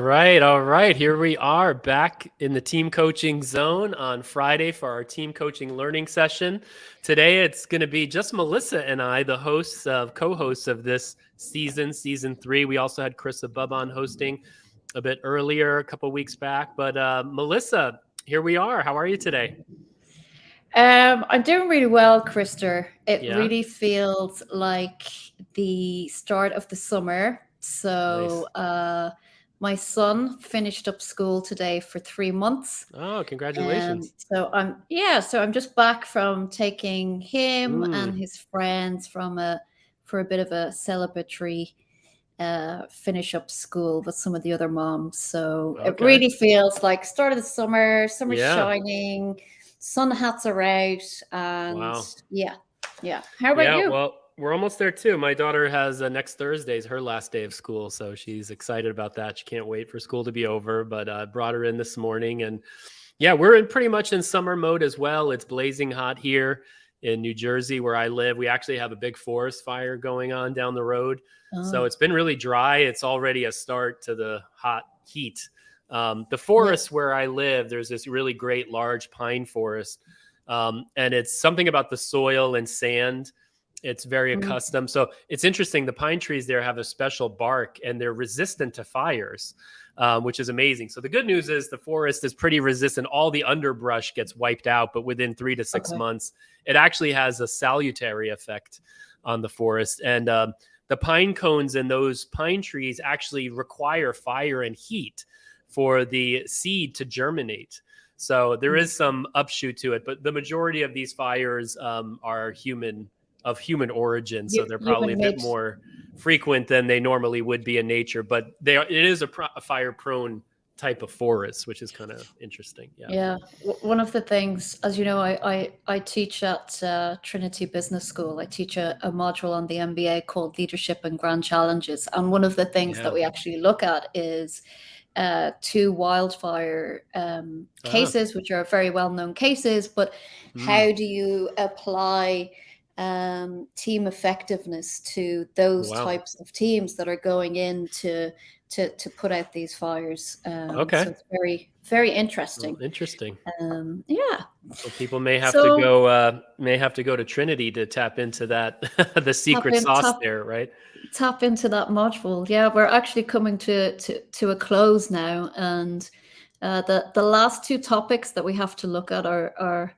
All right. Here we are back in the team coaching zone on Friday for our team coaching learning session. Today, it's going to be just Melissa and I, the co-hosts of this season 3. We also had Krister Lowe on hosting a bit earlier, a couple weeks back. But Melissa, here we are. How are you today? I'm doing really well, Krister. It Yeah. really feels like the start of the summer. So, Nice. my son finished up school today for 3 months. Oh, congratulations. So I'm just back from taking him and Mm, his friends for a bit of a celebratory finish up school with some of the other moms. So it okay. really feels like start of the summer's Yeah. shining, sun hats are out, and Wow. yeah. How about Yeah, you? well, we're almost there too. My daughter has next Thursday is her last day of school, so she's excited about that. She can't wait for school to be over. But I brought her in this morning, and yeah, we're pretty much in summer mode as well. It's blazing hot here in New Jersey, where I live. We actually have a big forest fire going on down the road, so Oh, it's been really dry. It's already a start to the hot heat. The yeah. forest where I live, there's this really great large pine forest, and it's something about the soil and sand. It's very Mm. accustomed. So it's interesting. The pine trees there have a special bark and they're resistant to fires, which is amazing. So the good news is the forest is pretty resistant. All the underbrush gets wiped out, but within 3 to 6 Okay. months, it actually has a salutary effect on the forest. And the pine cones in those pine trees actually require fire and heat for the seed to germinate. So there Mm. is some upshoot to it, but the majority of these fires are human origin, so they're probably Human a bit made. more frequent than they normally would be in nature. But it is a fire prone type of forest, which is kind of interesting. Yeah. Yeah, one of the things, as you know, I teach at Trinity Business School. I teach a module on the MBA called Leadership and Grand Challenges, and one of the things that Yeah. we actually look at is two wildfire Ah. cases, which are very well known cases. But Mm. how do you apply team effectiveness to those Wow. types of teams that are going in to put out these fires? So Okay. it's very, very Well, interesting. interesting. Yeah. Well, people may have to So go to Trinity to tap into that the tap secret in, sauce tap there, right? tap into that module. Yeah, we're actually coming to a close now, and the last two topics that we have to look at are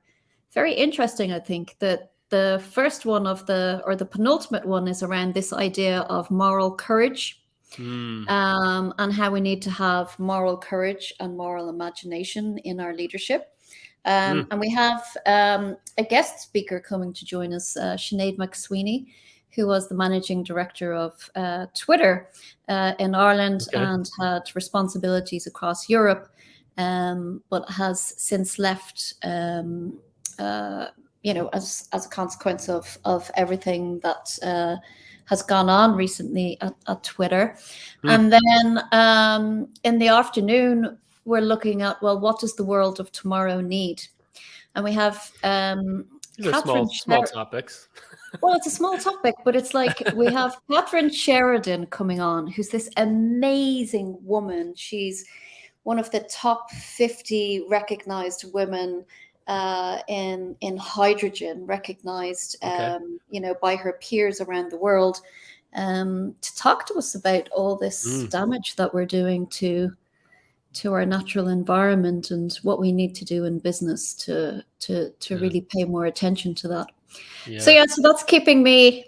very interesting. I think that the first one the penultimate one is around this idea of moral courage, Mm. and how we need to have moral courage and moral imagination in our leadership. Mm. And we have a guest speaker coming to join us, Sinead McSweeney, who was the managing director of Twitter in Ireland Okay. and had responsibilities across Europe, but has since left. Uh, as a consequence of everything that has gone on recently at Twitter. Mm. And then in the afternoon, we're looking at, well, what does the world of tomorrow need? And we have These are Catherine small topics. well, it's a small topic, but it's like we have Catherine Sheridan coming on, who's this amazing woman. She's one of the top 50 recognized women in hydrogen, recognized Okay. by her peers around the world, to talk to us about all this Mm. damage that we're doing to our natural environment and what we need to do in business to Yeah. really pay more attention to that. So Yeah. yeah, so that's keeping me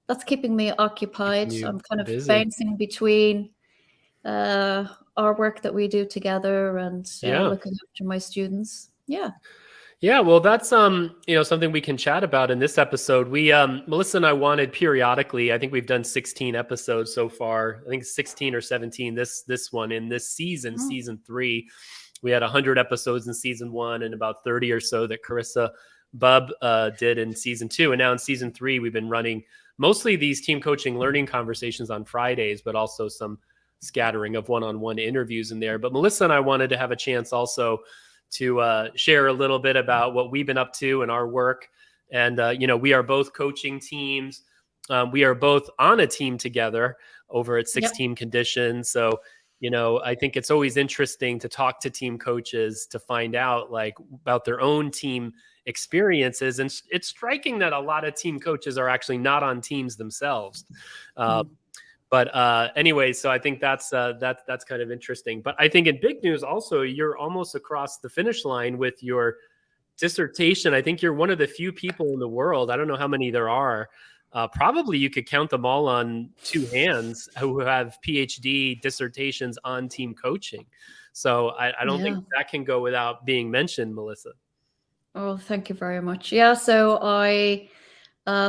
occupied. Keeping you I'm kind of busy. bouncing between uh, our work that we do together and Yeah. looking after my students. Yeah. Yeah, well, that's something we can chat about in this episode. We Melissa and I wanted periodically. I think we've done 16 episodes so far. I think 16 or 17 this one in this Oh, season 3. We had 100 episodes in season 1 and about 30 or so that Krister Lowe did in season 2, and now in season 3 we've been running mostly these team coaching learning conversations on Fridays, but also some scattering of one-on-one interviews in there. But Melissa and I wanted to have a chance also to share a little bit about what we've been up to in our work. And, we are both coaching teams. We are both on a team together over at yep. 16 Conditions. So I think it's always interesting to talk to team coaches to find out like about their own team experiences. And it's striking that a lot of team coaches are actually not on teams themselves. But anyway, so I think that's kind of interesting. But I think in big news also, you're almost across the finish line with your dissertation. I think you're one of the few people in the world, I don't know how many there are, probably you could count them all on two hands, who have PhD dissertations on team coaching. So I don't think that can go without being mentioned, Melissa. Oh, thank you very much. Yeah, so I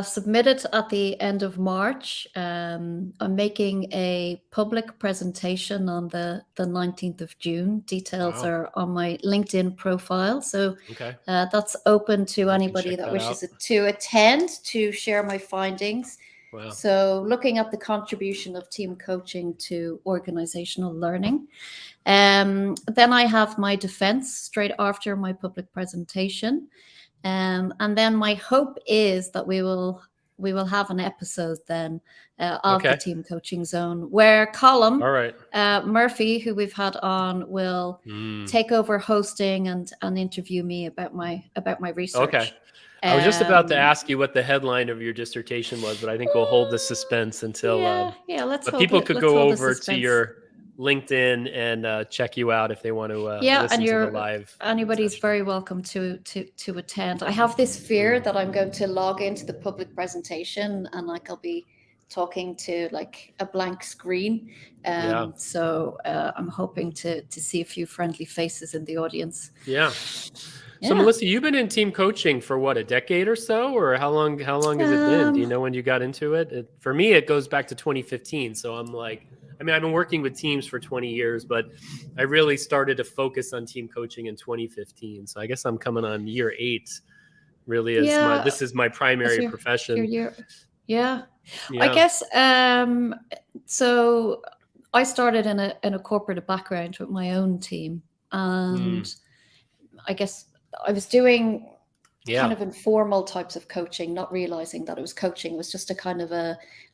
submitted at the end of March. I'm making a public presentation on the 19th of June. Details are on my LinkedIn profile. So that's open to anybody that wishes to attend to share my findings. Wow. So looking at the contribution of team coaching to organizational learning. Then I have my defense straight after my public presentation. And then my hope is that we will have an episode then of the Team Coaching Zone where Colm Murphy, who we've had on, will take over hosting and interview me about my research. Okay. I was just about to ask you what the headline of your dissertation was, but I think we'll hold the suspense until. Let's. But people could go over to your LinkedIn and check you out if they want to listen to the live. Anybody's very welcome to attend. I have this fear that I'm going to log into the public presentation and like I'll be talking to like a blank screen. So I'm hoping to see a few friendly faces in the audience. Yeah. So Melissa, you've been in team coaching for what, a decade or so, or how long has it been? Do you know when you got into it? For me, it goes back to 2015. So I'm like, I've been working with teams for 20 years, but I really started to focus on team coaching in 2015. So I guess I'm coming on year 8. Really is this is my primary profession. I guess so. I started in a corporate background with my own team, and I guess I was doing kind of informal types of coaching, not realizing that it was coaching. It was just a kind of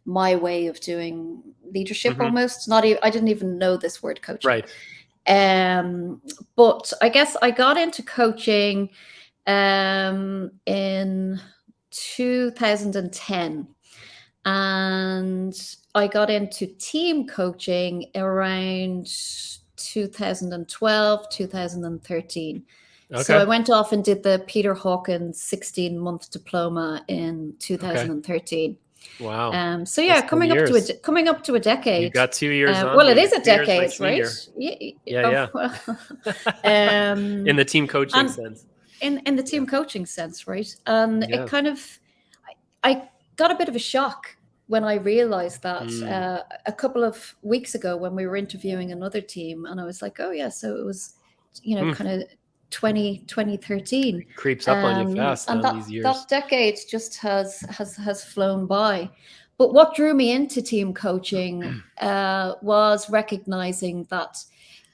my way of doing leadership almost. I didn't even know this word coaching. Right. But I guess I got into coaching in 2010. And I got into team coaching around 2012, 2013. So I went off and did the Peter Hawkins 16-month diploma in 2013. Wow. So coming up to a decade. You got 2 years on. Well, it is a decade, right? Yeah. In the team coaching sense. In the team coaching sense, right? And it kind of, I got a bit of a shock when I realized that a couple of weeks ago when we were interviewing another team, and I was like, oh yeah, so it was, kind of 2013. Creeps up on you fast and these years. That decade just has flown by. But what drew me into team coaching was recognizing that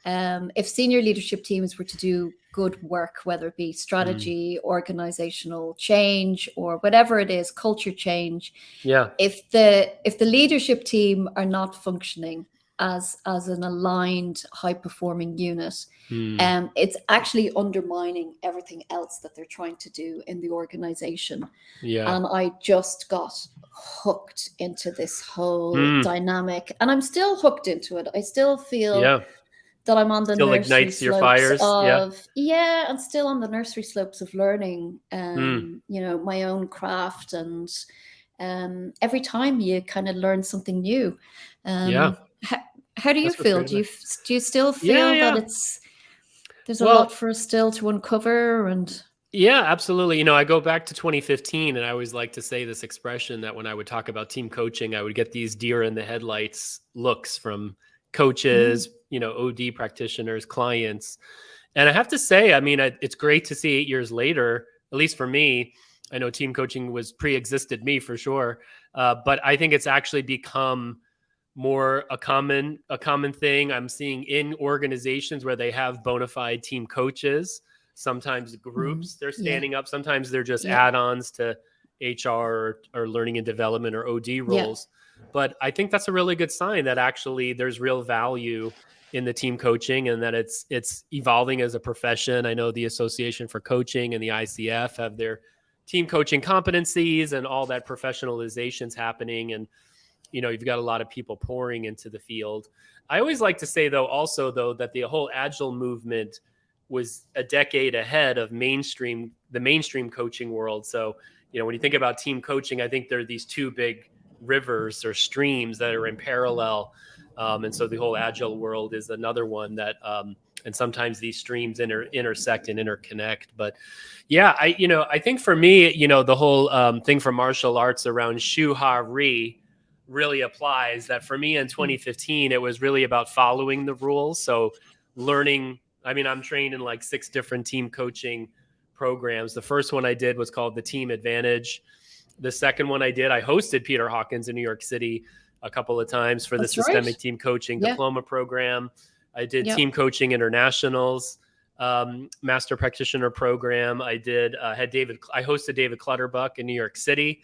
if senior leadership teams were to do good work, whether it be strategy, organizational change, or whatever it is, culture change. If the leadership team are not functioning as an aligned, high-performing unit, it's actually undermining everything else that they're trying to do in the organization. And I just got hooked into this whole dynamic, and I'm still hooked into it. I still feel that I'm on the nursery slopes and still on the nursery slopes of learning, my own craft, and every time you kind of learn something new. How do you feel? Do you still feel that there's a lot for us still to uncover? And absolutely. I go back to 2015, and I always like to say this expression that when I would talk about team coaching, I would get these deer in the headlights looks from coaches, OD practitioners, clients. And I have to say, it's great to see 8 years later, at least for me. I know team coaching was pre-existed me for sure. But I think it's actually become more a common thing. I'm seeing in organizations where they have bona fide team coaches, sometimes groups, they're standing up. Sometimes they're just add-ons to HR or learning and development or OD roles. But I think that's a really good sign that actually there's real value in the team coaching, and that it's evolving as a profession. I know the Association for Coaching and the ICF have their team coaching competencies, and all that professionalization's happening. And, you've got a lot of people pouring into the field. I always like to say, though, that the whole Agile movement was a decade ahead of the mainstream coaching world. So, when you think about team coaching, I think there are these two big rivers or streams that are in parallel. And so the whole Agile world is another one that, and sometimes these streams intersect and interconnect. But yeah, I think for me, the whole thing from martial arts around Shu Ha Ri really applies. That for me in 2015, it was really about following the rules. So learning, I'm trained in like 6 different team coaching programs. The first one I did was called the Team Advantage. The second one I hosted Peter Hawkins in New York City a couple of times for the Systemic Team Coaching Diploma program. I did Team Coaching Internationals, Master Practitioner program. I hosted David Clutterbuck in New York City.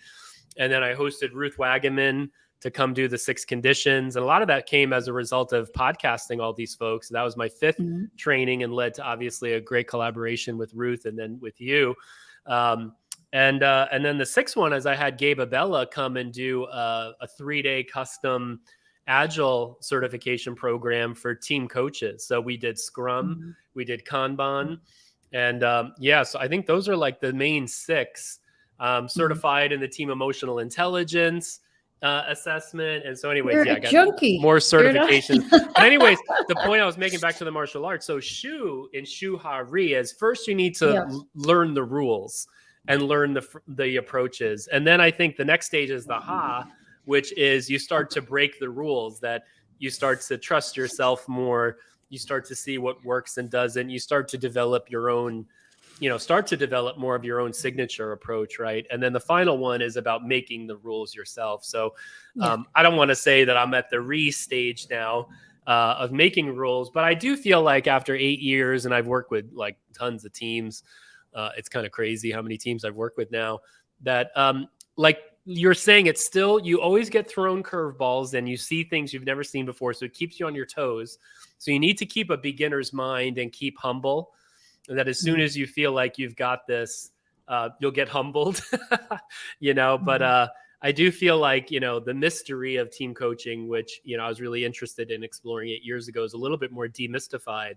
And then I hosted Ruth Wagaman to come do the 6 conditions. And a lot of that came as a result of podcasting all these folks. That was my 5th training, and led to obviously a great collaboration with Ruth and then with you. And then the 6th one is I had Gabe Abella come and do a 3-day custom Agile certification program for team coaches. So we did Scrum, we did Kanban, and so I think those are like the main 6. Certified in the team emotional intelligence assessment. And so anyways, I got junkie. More certifications. But anyways, the point I was making, back to the martial arts. So Shu in Shu Ha Ri is first you need to learn the rules and learn the approaches. And then I think the next stage is the Ha, which is you start to break the rules, that you start to trust yourself more. You start to see what works and doesn't. You start to develop your own, more of your own signature approach, right? And then the final one is about making the rules yourself. So I don't want to say that I'm at the stage now of making rules, but I do feel like after 8 years, and I've worked with like tons of teams, it's kind of crazy how many teams I've worked with now, that like you're saying, it's still, you always get thrown curveballs and you see things you've never seen before. So it keeps you on your toes. So you need to keep a beginner's mind and keep humble. And that as soon as you feel like you've got this, you'll get humbled, but I do feel like, the mystery of team coaching, which, I was really interested in exploring 8 years ago, is a little bit more demystified.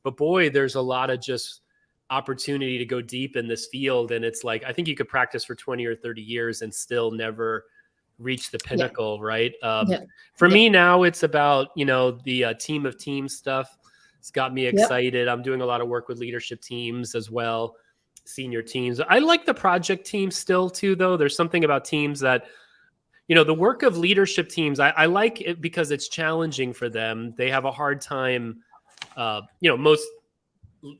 But boy, there's a lot of just opportunity to go deep in this field. And it's like, I think you could practice for 20 or 30 years and still never reach the pinnacle, right? For me now, it's about, the team of teams stuff. It's got me excited. I'm doing a lot of work with leadership teams as well, senior teams. I like the project teams still too, though. There's something about teams that, the work of leadership teams, I like it because it's challenging for them. They have a hard time, most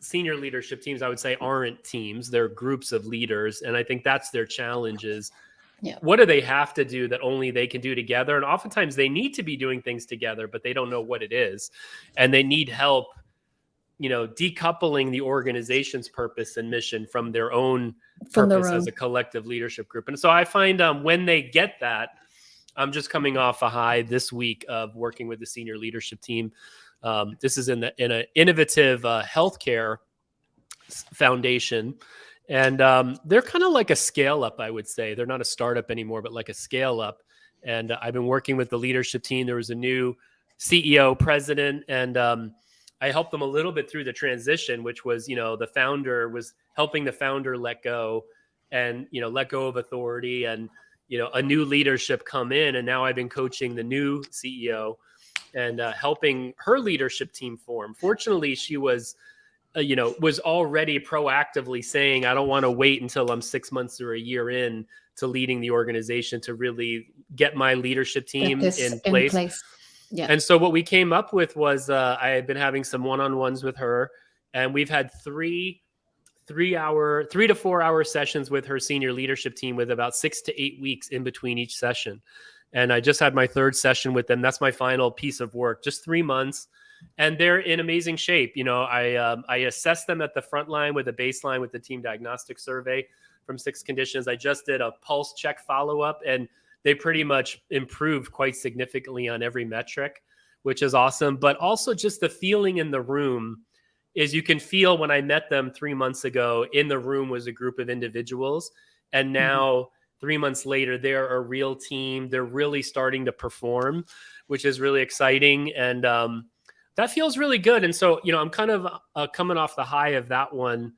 senior leadership teams, I would say, aren't teams. They're groups of leaders. And I think that's their challenge is, what do they have to do that only they can do together? And oftentimes they need to be doing things together, but they don't know what it is. And they need help, decoupling the organization's purpose and mission from their own purpose as a collective leadership group. And so I find when they get that, I'm just coming off a high this week of working with the senior leadership team. This is in an innovative healthcare foundation. And they're kind of like a scale up, I would say. They're not a startup anymore, but like a scale up. And I've been working with the leadership team. There was a new CEO, president, and I helped them a little bit through the transition, which was, the founder was helping the founder let go and, let go of authority, and, a new leadership come in. And now I've been coaching the new CEO and helping her leadership team form. Fortunately, she was already proactively saying, I don't want to wait until I'm 6 months or a year in to leading the organization to really get my leadership team in place. Yeah. And so what we came up with was I had been having some one-on-ones with her, and we've had 3 to 4 hour sessions with her senior leadership team, with about 6 to 8 weeks in between each session. And I just had my 3rd session with them. That's my final piece of work, just 3 months. And they're in amazing shape. I assessed them at the front line with a baseline with the team diagnostic survey from 6 conditions. I just did a pulse check follow-up, and they pretty much improved quite significantly on every metric. which is awesome. But also just the feeling in the room is you can feel when I met them 3 months ago, in the room was a group of individuals. And now 3 months later, they're a real team. They're really starting to perform, which is really exciting. And that feels really good. And so, I'm kind of coming off the high of that one.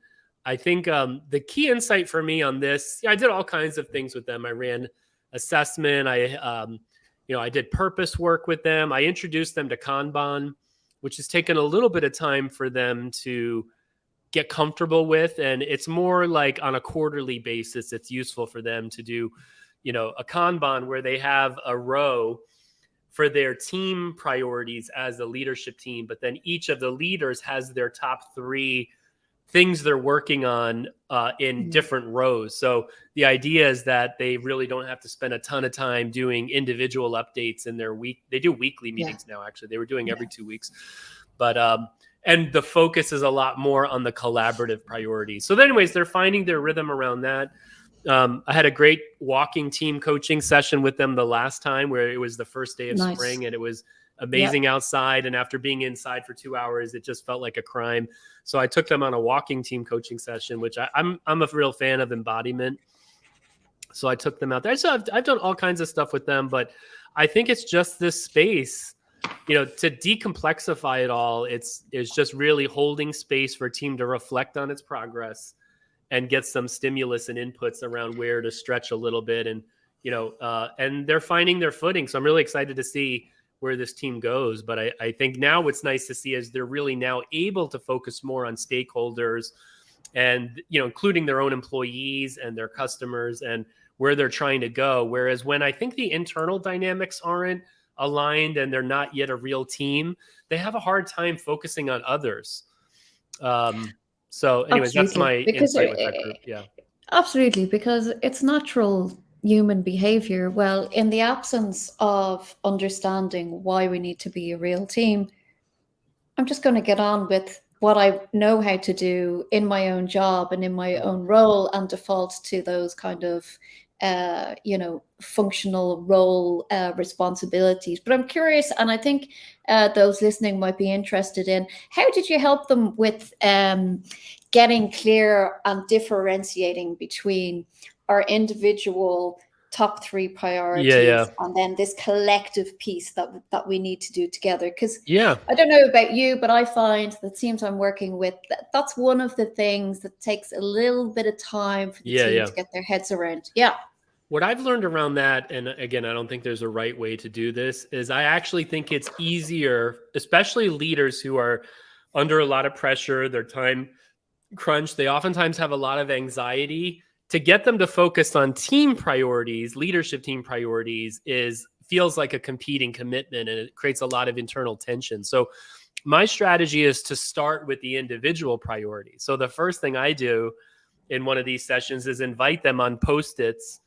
I think the key insight for me on this, I did all kinds of things with them. I ran assessment. I did purpose work with them. I introduced them to Kanban, which has taken a little bit of time for them to get comfortable with. And it's more like on a quarterly basis, it's useful for them to do, a Kanban where they have a row for their team priorities as a leadership team. But then each of the leaders has their top 3 things they're working on in different rows. So the idea is that they really don't have to spend a ton of time doing individual updates in their week. They do weekly meetings now, actually. They were doing every 2 weeks. But and the focus is a lot more on the collaborative priorities. So anyways, they're finding their rhythm around that. I had a great walking team coaching session with them the last time, where it was the first day of spring, and it was amazing outside. And after being inside for 2 hours, it just felt like a crime. So I took them on a walking team coaching session, which I'm a real fan of embodiment. So I took them out there. So I've done all kinds of stuff with them, but I think it's just this space, to decomplexify it all. It's just really holding space for a team to reflect on its progress and get some stimulus and inputs around where to stretch a little bit. And, and they're finding their footing. So I'm really excited to see where this team goes. But I think now what's nice to see is they're really now able to focus more on stakeholders and, including their own employees and their customers and where they're trying to go. Whereas when I think the internal dynamics aren't aligned and they're not yet a real team, they have a hard time focusing on others. So anyways, that's my insight with that group. Yeah. Absolutely. Because it's natural human behavior. Well, in the absence of understanding why we need to be a real team, I'm just going to get on with what I know how to do in my own job and in my own role, and default to those kind of functional role responsibilities. But I'm curious, and I think those listening might be interested in, how did you help them with getting clear and differentiating between our individual top 3 priorities and then this collective piece that we need to do together? Because I don't know about you, but I find that teams I'm working with, that's one of the things that takes a little bit of time for the team to get their heads around. What I've learned around that, and again, I don't think there's a right way to do this, is I actually think it's easier, especially leaders who are under a lot of pressure, their time crunch, they oftentimes have a lot of anxiety. To get them to focus on team priorities, leadership team priorities, feels like a competing commitment, and it creates a lot of internal tension. So my strategy is to start with the individual priority. So the first thing I do in one of these sessions is invite them on Post-its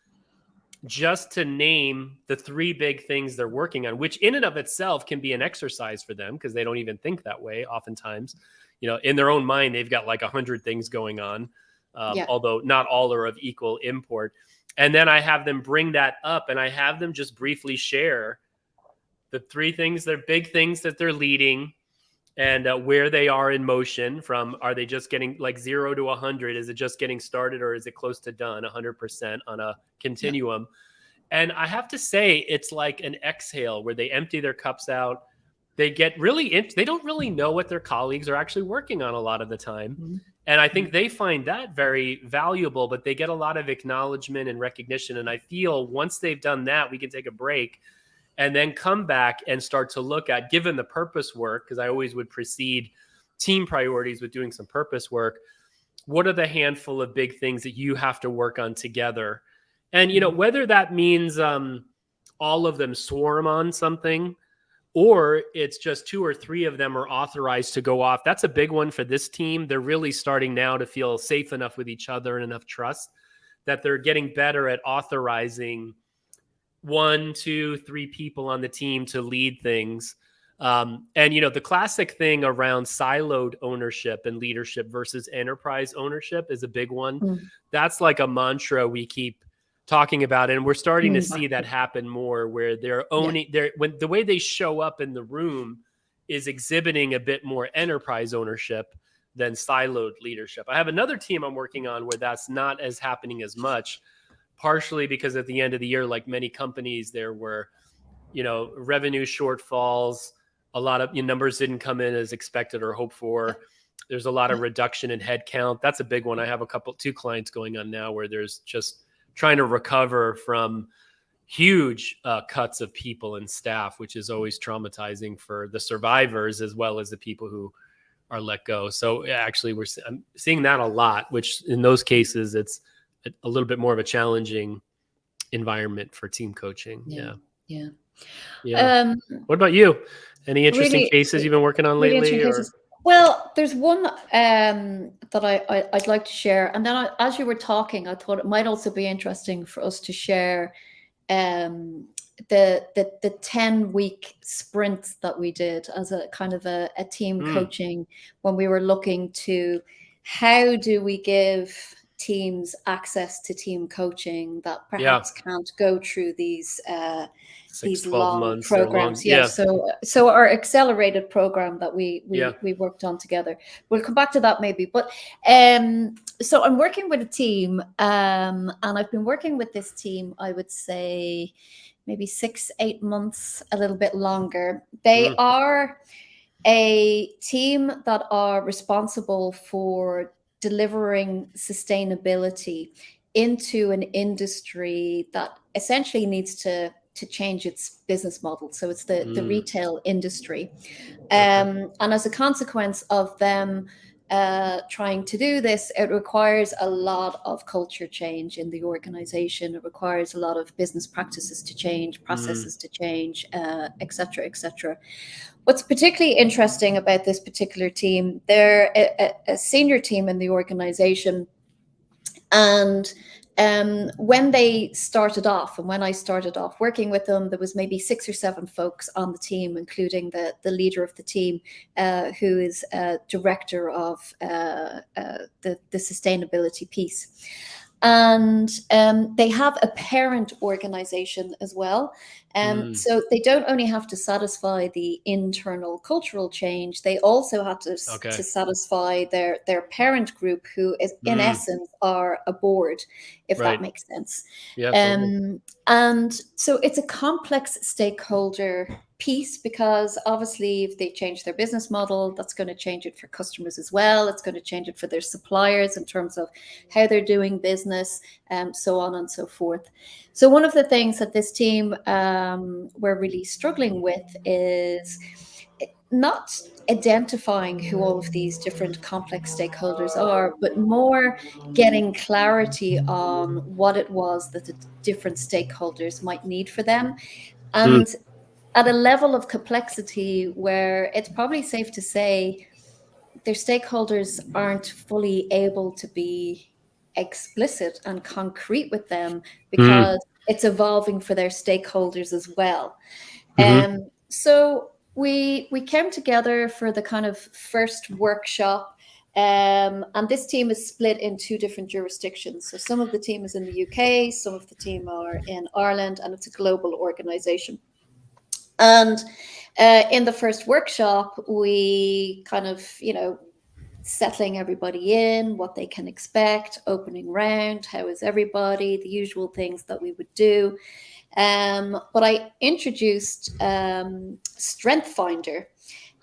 just to name the 3 big things they're working on, which in and of itself can be an exercise for them because they don't even think that way oftentimes. In their own mind, they've got like 100 things going on, although not all are of equal import. And then I have them bring that up, and I have them just briefly share the 3 things, they're big things that they're leading, and where they are in motion. From, are they just getting like 0 to 100? Is it just getting started, or is it close to done 100% on a continuum? And I have to say, it's like an exhale where they empty their cups out. They get really, they don't really know what their colleagues are actually working on a lot of the time. And I think they find that very valuable, but they get a lot of acknowledgement and recognition. And I feel once they've done that, we can take a break and then come back and start to look at, given the purpose work, because I always would precede team priorities with doing some purpose work, what are the handful of big things that you have to work on together? And, whether that means all of them swarm on something, or it's just 2 or 3 of them are authorized to go off. That's a big one for this team. They're really starting now to feel safe enough with each other and enough trust that they're getting better at authorizing 1, 2, 3 people on the team to lead things. And, the classic thing around siloed ownership and leadership versus enterprise ownership is a big one. That's like a mantra we keep talking about it. And we're starting to see that happen more, where they're owning when the way they show up in the room is exhibiting a bit more enterprise ownership than siloed leadership. I have another team I'm working on where that's not as happening as much, partially because at the end of the year, like many companies, there were, revenue shortfalls. A lot of numbers didn't come in as expected or hoped for. There's a lot of reduction in headcount. That's a big one. I have two clients going on now where there's just trying to recover from huge cuts of people and staff, which is always traumatizing for the survivors as well as the people who are let go. So actually, I'm seeing that a lot, which in those cases, it's a little bit more of a challenging environment for team coaching. Yeah. What about you? Any interesting cases you've been working on lately? Well, there's one that I'd like to share. And then as you were talking, I thought it might also be interesting for us to share the 10-week sprints that we did as a kind of a team coaching, when we were looking to how do we give teams access to team coaching that perhaps can't go through these 6-12 long months programs. So our accelerated program that we worked on together, we'll come back to that maybe. But so I'm working with a team, and I've been working with this team, I would say maybe 6-8 months, a little bit longer. They are a team that are responsible for delivering sustainability into an industry that essentially needs to change its business model. So it's the retail industry. And as a consequence of them trying to do this, it requires a lot of culture change in the organization. It requires a lot of business practices to change, processes to change, et cetera, et cetera. What's particularly interesting about this particular team, they're a senior team in the organization. And when they started off, and when I started off working with them, there was maybe 6 or 7 folks on the team, including the leader of the team, who is director of the sustainability piece. And they have a parent organization as well. So they don't only have to satisfy the internal cultural change, they also have to satisfy their parent group, who is in essence are a board, if that makes sense. And so it's a complex stakeholder piece, because obviously if they change their business model, that's going to change it for customers as well. It's going to change it for their suppliers in terms of how they're doing business, so on and so forth. So one of the things that this team we're really struggling with is not identifying who all of these different complex stakeholders are, but more getting clarity on what it was that the different stakeholders might need for them. And at a level of complexity where it's probably safe to say their stakeholders aren't fully able to be explicit and concrete with them, because it's evolving for their stakeholders as well. So we came together for the kind of first workshop, and this team is split in 2 different jurisdictions. So some of the team is in the UK, some of the team are in Ireland, and it's a global organization. And in the first workshop, we kind of, settling everybody in, what they can expect, opening round, how is everybody, the usual things that we would do. But I introduced Strength Finder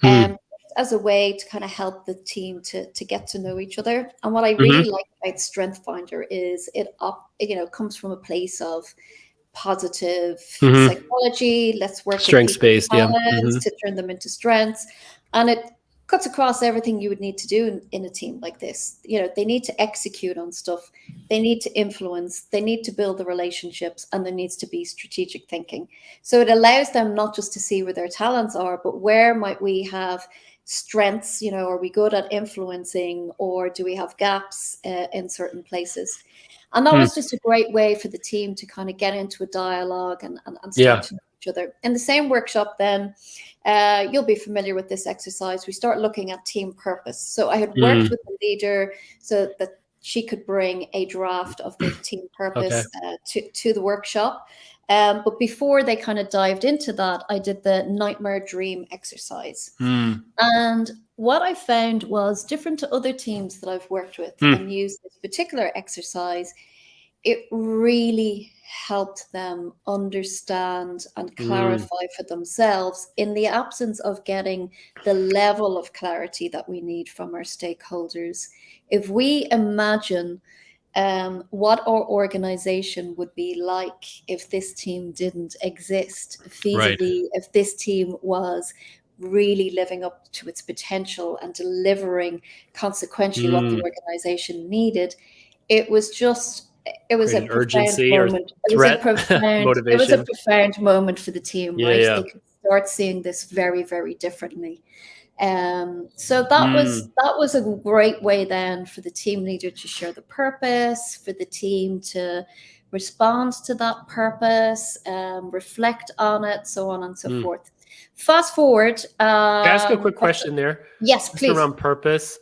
as a way to kind of help the team to get to know each other. And what I really like about Strength Finder is it comes from a place of positive psychology. Let's work strengths-based, to turn them into strengths. And it cuts across everything you would need to do in a team like this. They need to execute on stuff. They need to influence. They need to build the relationships, and there needs to be strategic thinking. So it allows them not just to see where their talents are, but where might we have strengths? Are we good at influencing, or do we have gaps in certain places? And that was just a great way for the team to kind of get into a dialogue and start to know each other. In the same workshop then, you'll be familiar with this exercise. We start looking at team purpose. So I had worked with the leader so that she could bring a draft of the team purpose to the workshop. But before they kind of dived into that, I did the nightmare dream exercise. And what I found was, different to other teams that I've worked with and used this particular exercise, it really helped them understand and clarify for themselves, in the absence of getting the level of clarity that we need from our stakeholders. If we imagine what our organization would be like if this team didn't exist, vis-a-vis if this team was really living up to its potential and delivering consequentially what the organization needed, it was a profound moment. It was a profound motivation. It was a profound moment for the team, right? Yeah. They could start seeing this very, very differently. So that was a great way then for the team leader to share the purpose, for the team to respond to that purpose, reflect on it, so on and so forth. Fast forward. Can I ask a quick question there? Yes, please. Around purpose.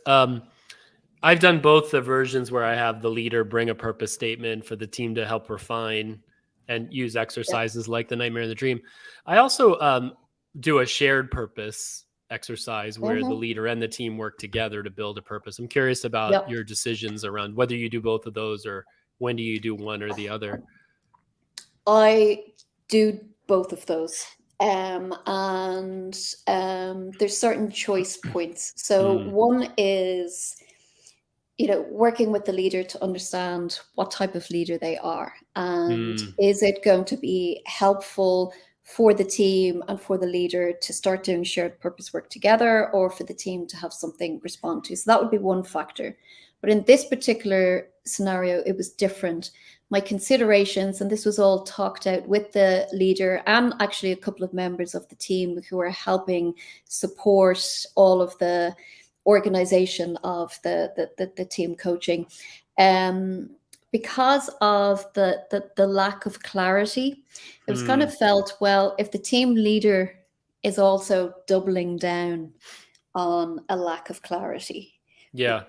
I've done both the versions where I have the leader bring a purpose statement for the team to help refine and use exercises like the nightmare and the dream. I also do a shared purpose exercise where the leader and the team work together to build a purpose. I'm curious about your decisions around whether you do both of those, or when do you do one or the other? I do both of those. And there's certain choice points. So one is, working with the leader to understand what type of leader they are. And is it going to be helpful for the team and for the leader to start doing shared purpose work together, or for the team to have something respond to? So that would be one factor. But in this particular scenario, it was different. My considerations, and this was all talked out with the leader and actually a couple of members of the team who are helping support all of the organization of the team coaching, because of the lack of clarity. It was kind of felt, well, if the team leader is also doubling down on a lack of clarity,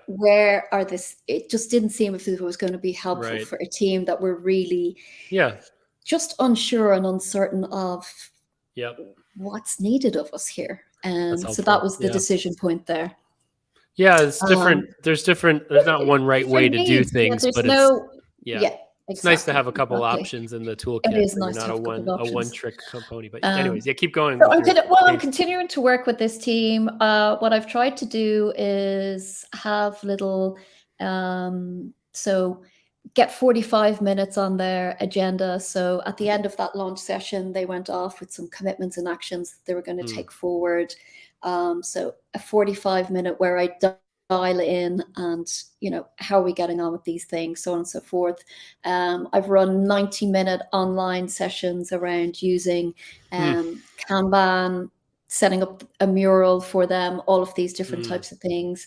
where are this? It just didn't seem if it was going to be helpful for a team that were really just unsure and uncertain of what's needed of us here. And so that was the decision point there. Yeah, it's different. There's not one right way to do things, but it's nice to have a couple options in the toolkit. It is nice not to have a one-trick pony. But anyways, keep going. So I'm continuing to work with this team. What I've tried to do is have little, so get 45 minutes on their agenda. So at the end of that launch session, they went off with some commitments and actions that they were going to take forward. So a 45-minute where I dial in and, how are we getting on with these things, so on and so forth. I've run 90-minute online sessions around using Kanban, setting up a mural for them, all of these different types of things.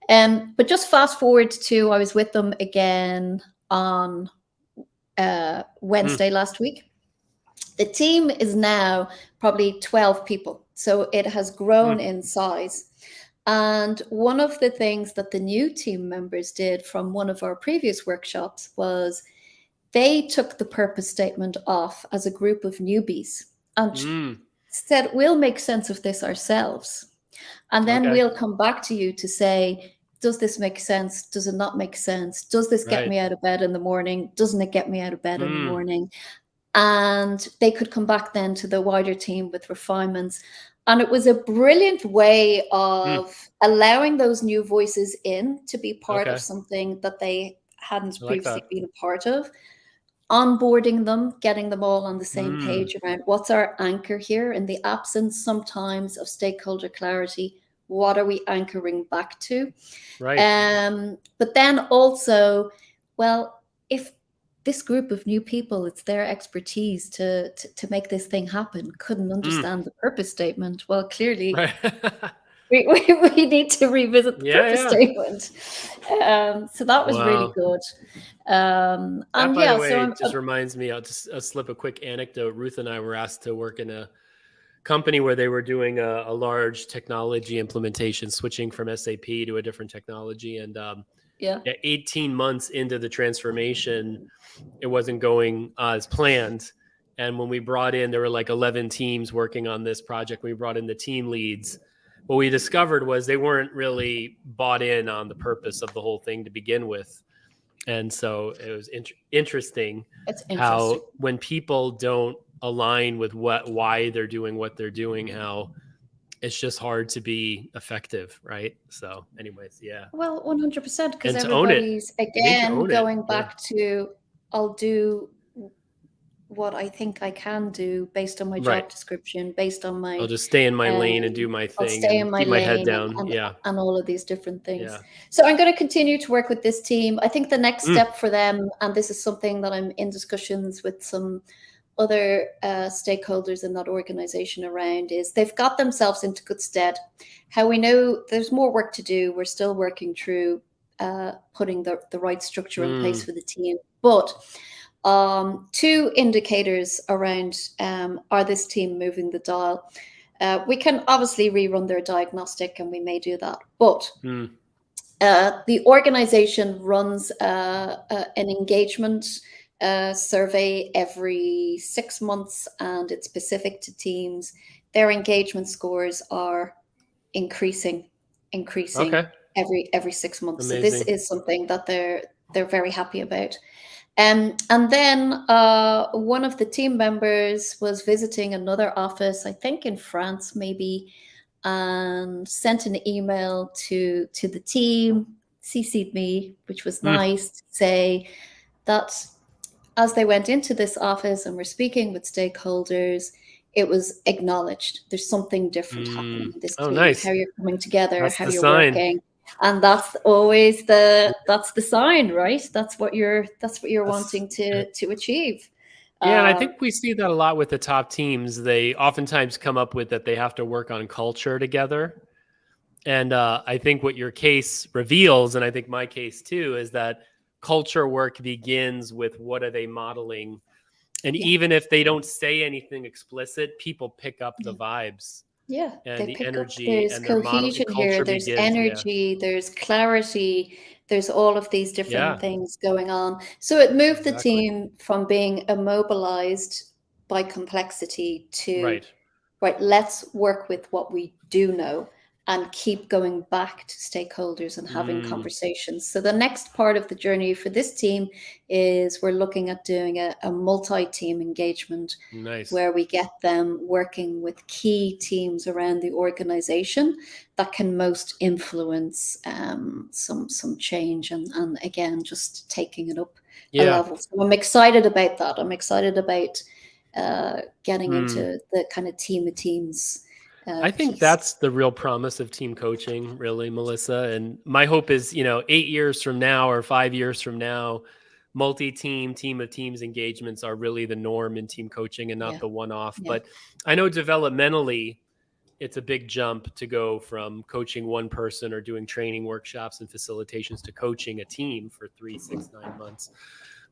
But just fast forward to, I was with them again on Wednesday last week. The team is now probably 12 people. So it has grown in size. And one of the things that the new team members did from one of our previous workshops was they took the purpose statement off as a group of newbies and said, we'll make sense of this ourselves. And then we'll come back to you to say, does this make sense? Does it not make sense? Does this get me out of bed in the morning? Doesn't it get me out of bed in the morning? And they could come back then to the wider team with refinements. And it was a brilliant way of allowing those new voices in to be part of something that they hadn't previously been a part of, onboarding them, getting them all on the same page around what's our anchor here in the absence sometimes of stakeholder clarity. What are we anchoring back to? But then also, well, if this group of new people, it's their expertise to make this thing happen, couldn't understand the purpose statement. Well, clearly we need to revisit the purpose statement. So that was really good. And by the way, it just reminds me, I'll just slip a quick anecdote. Ruth and I were asked to work in a company where they were doing a large technology implementation, switching from SAP to a different technology. And 18 months into the transformation, it wasn't going as planned. And when we brought in, there were like 11 teams working on this project. We brought in the team leads. What we discovered was they weren't really bought in on the purpose of the whole thing to begin with. And so it was interesting how when people don't align with why they're doing what they're doing, how it's just hard to be effective, right? So anyways, yeah. Well, 100%, because everybody's, again, going back to, I'll do what I think I can do based on my job description, based on my... I'll just stay in my lane and do my thing. I'll stay in my keep lane my head down. and all of these different things. Yeah. So I'm going to continue to work with this team. I think the next step for them, and this is something that I'm in discussions with some other stakeholders in that organization around, is they've got themselves into good stead. How we know there's more work to do. We're still working through putting the right structure in place for the team. But 2 indicators around are this team moving the dial. We can obviously rerun their diagnostic, and we may do that. But the organization runs an engagement survey every 6 months, and it's specific to teams. Their engagement scores are increasing every 6 months. Amazing. So this is something that they're very happy about. And then one of the team members was visiting another office, I think in France maybe, and sent an email to the team, CC'd me, which was nice, to say that as they went into this office and were speaking with stakeholders, it was acknowledged there's something different happening in this team. Nice. How you're coming together, that's how you're working. And that's always the sign, right? That's what you're wanting to achieve. Yeah, and I think we see that a lot with the top teams. They oftentimes come up with that they have to work on culture together. And I think what your case reveals, and I think my case too, is that culture work begins with what are they modeling. And even if they don't say anything explicit, people pick up the vibes. Yeah, and the energy, there's cohesion here, there's energy, there's clarity, there's all of these different things going on. So it moved the team from being immobilized by complexity to, right, let's work with what we do know and keep going back to stakeholders and having conversations. So the next part of the journey for this team is we're looking at doing a multi-team engagement where we get them working with key teams around the organization that can most influence some change and again, just taking it up a level. So I'm excited about that. I'm excited about getting into the kind of team of teams. I think that's the real promise of team coaching, really, Melissa. And my hope is, 8 years from now or 5 years from now, multi-team, team of teams engagements are really the norm in team coaching and not the one-off. But I know developmentally, it's a big jump to go from coaching one person or doing training workshops and facilitations to coaching a team for 3, 6, 9 months.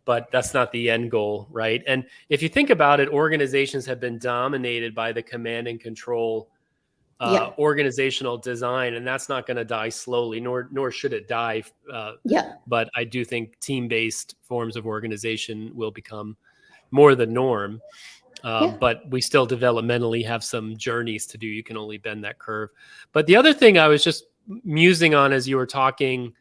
But that's not the end goal, right? And if you think about it, organizations have been dominated by the command and control organizational design, and that's not going to die slowly, nor should it die. But I do think team-based forms of organization will become more the norm. But we still developmentally have some journeys to do. You can only bend that curve. But the other thing I was just musing on as you were talking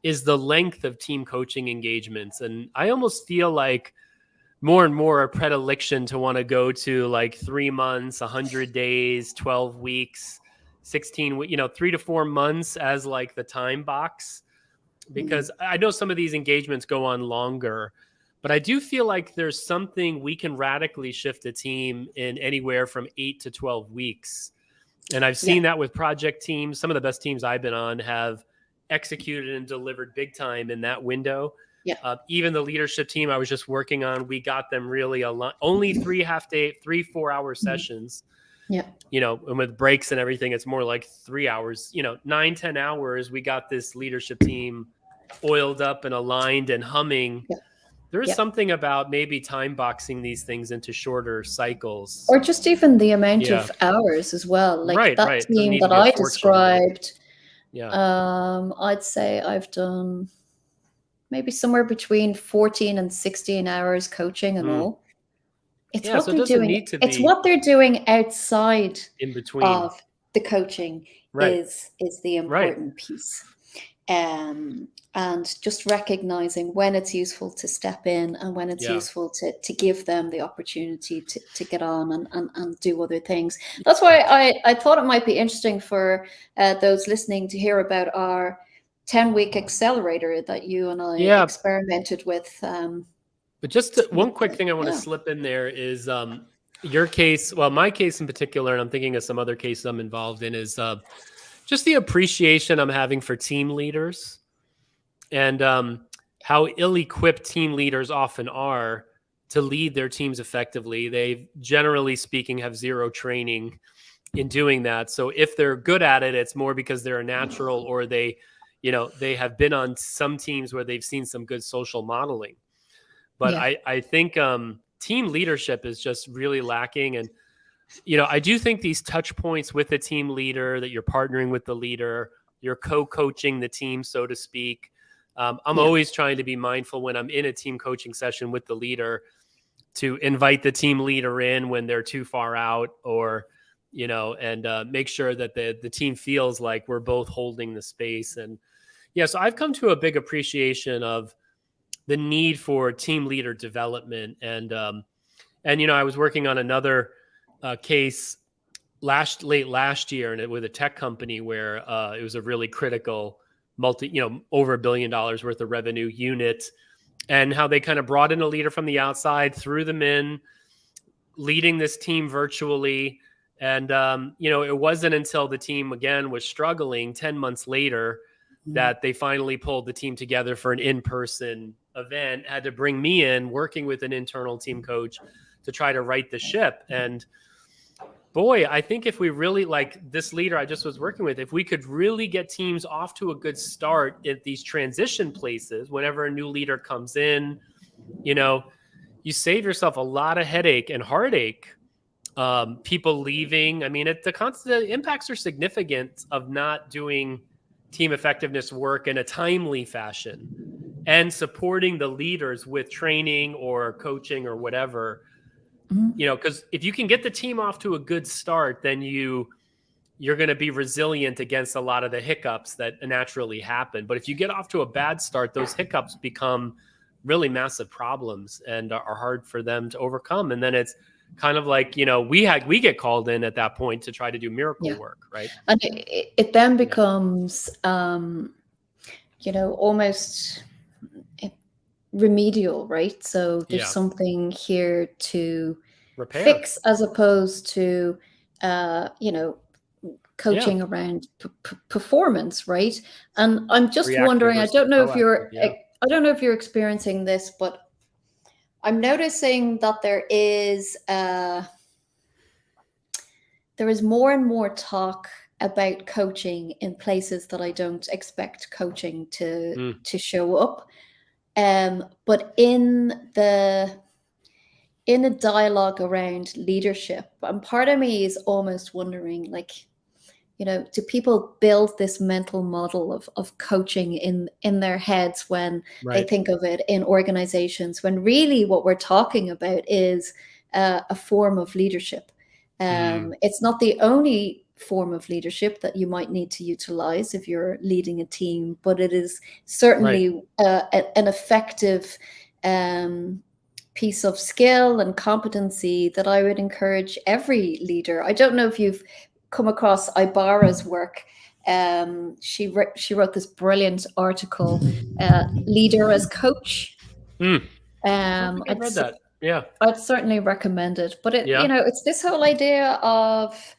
is the length of team coaching engagements. And I almost feel like more and more a predilection to want to go to like 3 months, 100 days, 12 weeks, 16, 3 to 4 months as like the time box, because I know some of these engagements go on longer, but I do feel like there's something we can radically shift a team in anywhere from 8 to 12 weeks. And I've seen that with project teams. Some of the best teams I've been on have executed and delivered big time in that window. Even the leadership team I was just working on, we got them really only 3 half-day, 3-4-hour sessions. And with breaks and everything, it's more like 3 hours. 9-10 hours. We got this leadership team oiled up and aligned and humming. there is Yeah. something about maybe time boxing these things into shorter cycles. Or just even the amount Yeah. of hours as well. Like Right, that right. Doesn't team need to that be a I fortune, but described, yeah. I'd say I've done maybe somewhere between 14 and 16 hours coaching and all. It's Yeah, what so it they're doesn't doing. need to It's be what they're doing outside in between. of the coaching Right. is the Right. important piece. And just recognizing when it's useful to step in and when it's Yeah. useful to give them the opportunity to get on and do other things. That's why I thought it might be interesting for those listening to hear about our 10-week accelerator that you and I Yeah. experimented with. But just one quick thing I want to slip in there is your case, well, my case in particular, and I'm thinking of some other cases I'm involved in, is just the appreciation I'm having for team leaders and how ill-equipped team leaders often are to lead their teams effectively. They, generally speaking, have zero training in doing that. So if they're good at it, it's more because they're a natural, or they have been on some teams where they've seen some good social modeling. But Yeah. I think team leadership is just really lacking. And, I do think these touch points with the team leader, that you're partnering with the leader, you're co-coaching the team, so to speak. I'm always trying to be mindful when I'm in a team coaching session with the leader to invite the team leader in when they're too far out, or, and make sure that the team feels like we're both holding the space. And so I've come to a big appreciation of the need for team leader development. And I was working on another case late last year, and with a tech company where it was a really critical over $1 billion worth of revenue unit, and how they kind of brought in a leader from the outside, threw them in, leading this team virtually. And, it wasn't until the team again was struggling 10 months later that they finally pulled the team together for an in-person event, had to bring me in, working with an internal team coach to try to right the ship. And boy, I think if we really, like this leader I just was working with, if we could really get teams off to a good start at these transition places, whenever a new leader comes in, you save yourself a lot of headache and heartache. People leaving. I mean, the impacts are significant of not doing team effectiveness work in a timely fashion and supporting the leaders with training or coaching or whatever. Because if you can get the team off to a good start, then you're going to be resilient against a lot of the hiccups that naturally happen. But if you get off to a bad start, those hiccups become really massive problems and are hard for them to overcome. And then it's kind of like, we get called in at that point to try to do miracle work, right? And it then becomes, almost remedial, right? So there's something here to repair, fix, as opposed to, coaching around performance, right? And I'm just wondering, I don't know if you're experiencing this, but I'm noticing that there is more and more talk about coaching in places that I don't expect coaching to show up. But in a dialogue around leadership, and part of me is almost wondering, like, do people build this mental model of coaching in their heads when they think of it in organizations, when really what we're talking about is a form of leadership. It's not the only form of leadership that you might need to utilize if you're leading a team, but it is certainly an effective piece of skill and competency that I would encourage every leader. I don't know if you've come across Ibarra's work. She wrote this brilliant article, Leader as Coach. I think I've read that. Yeah, I'd certainly recommend it. But it's this whole idea of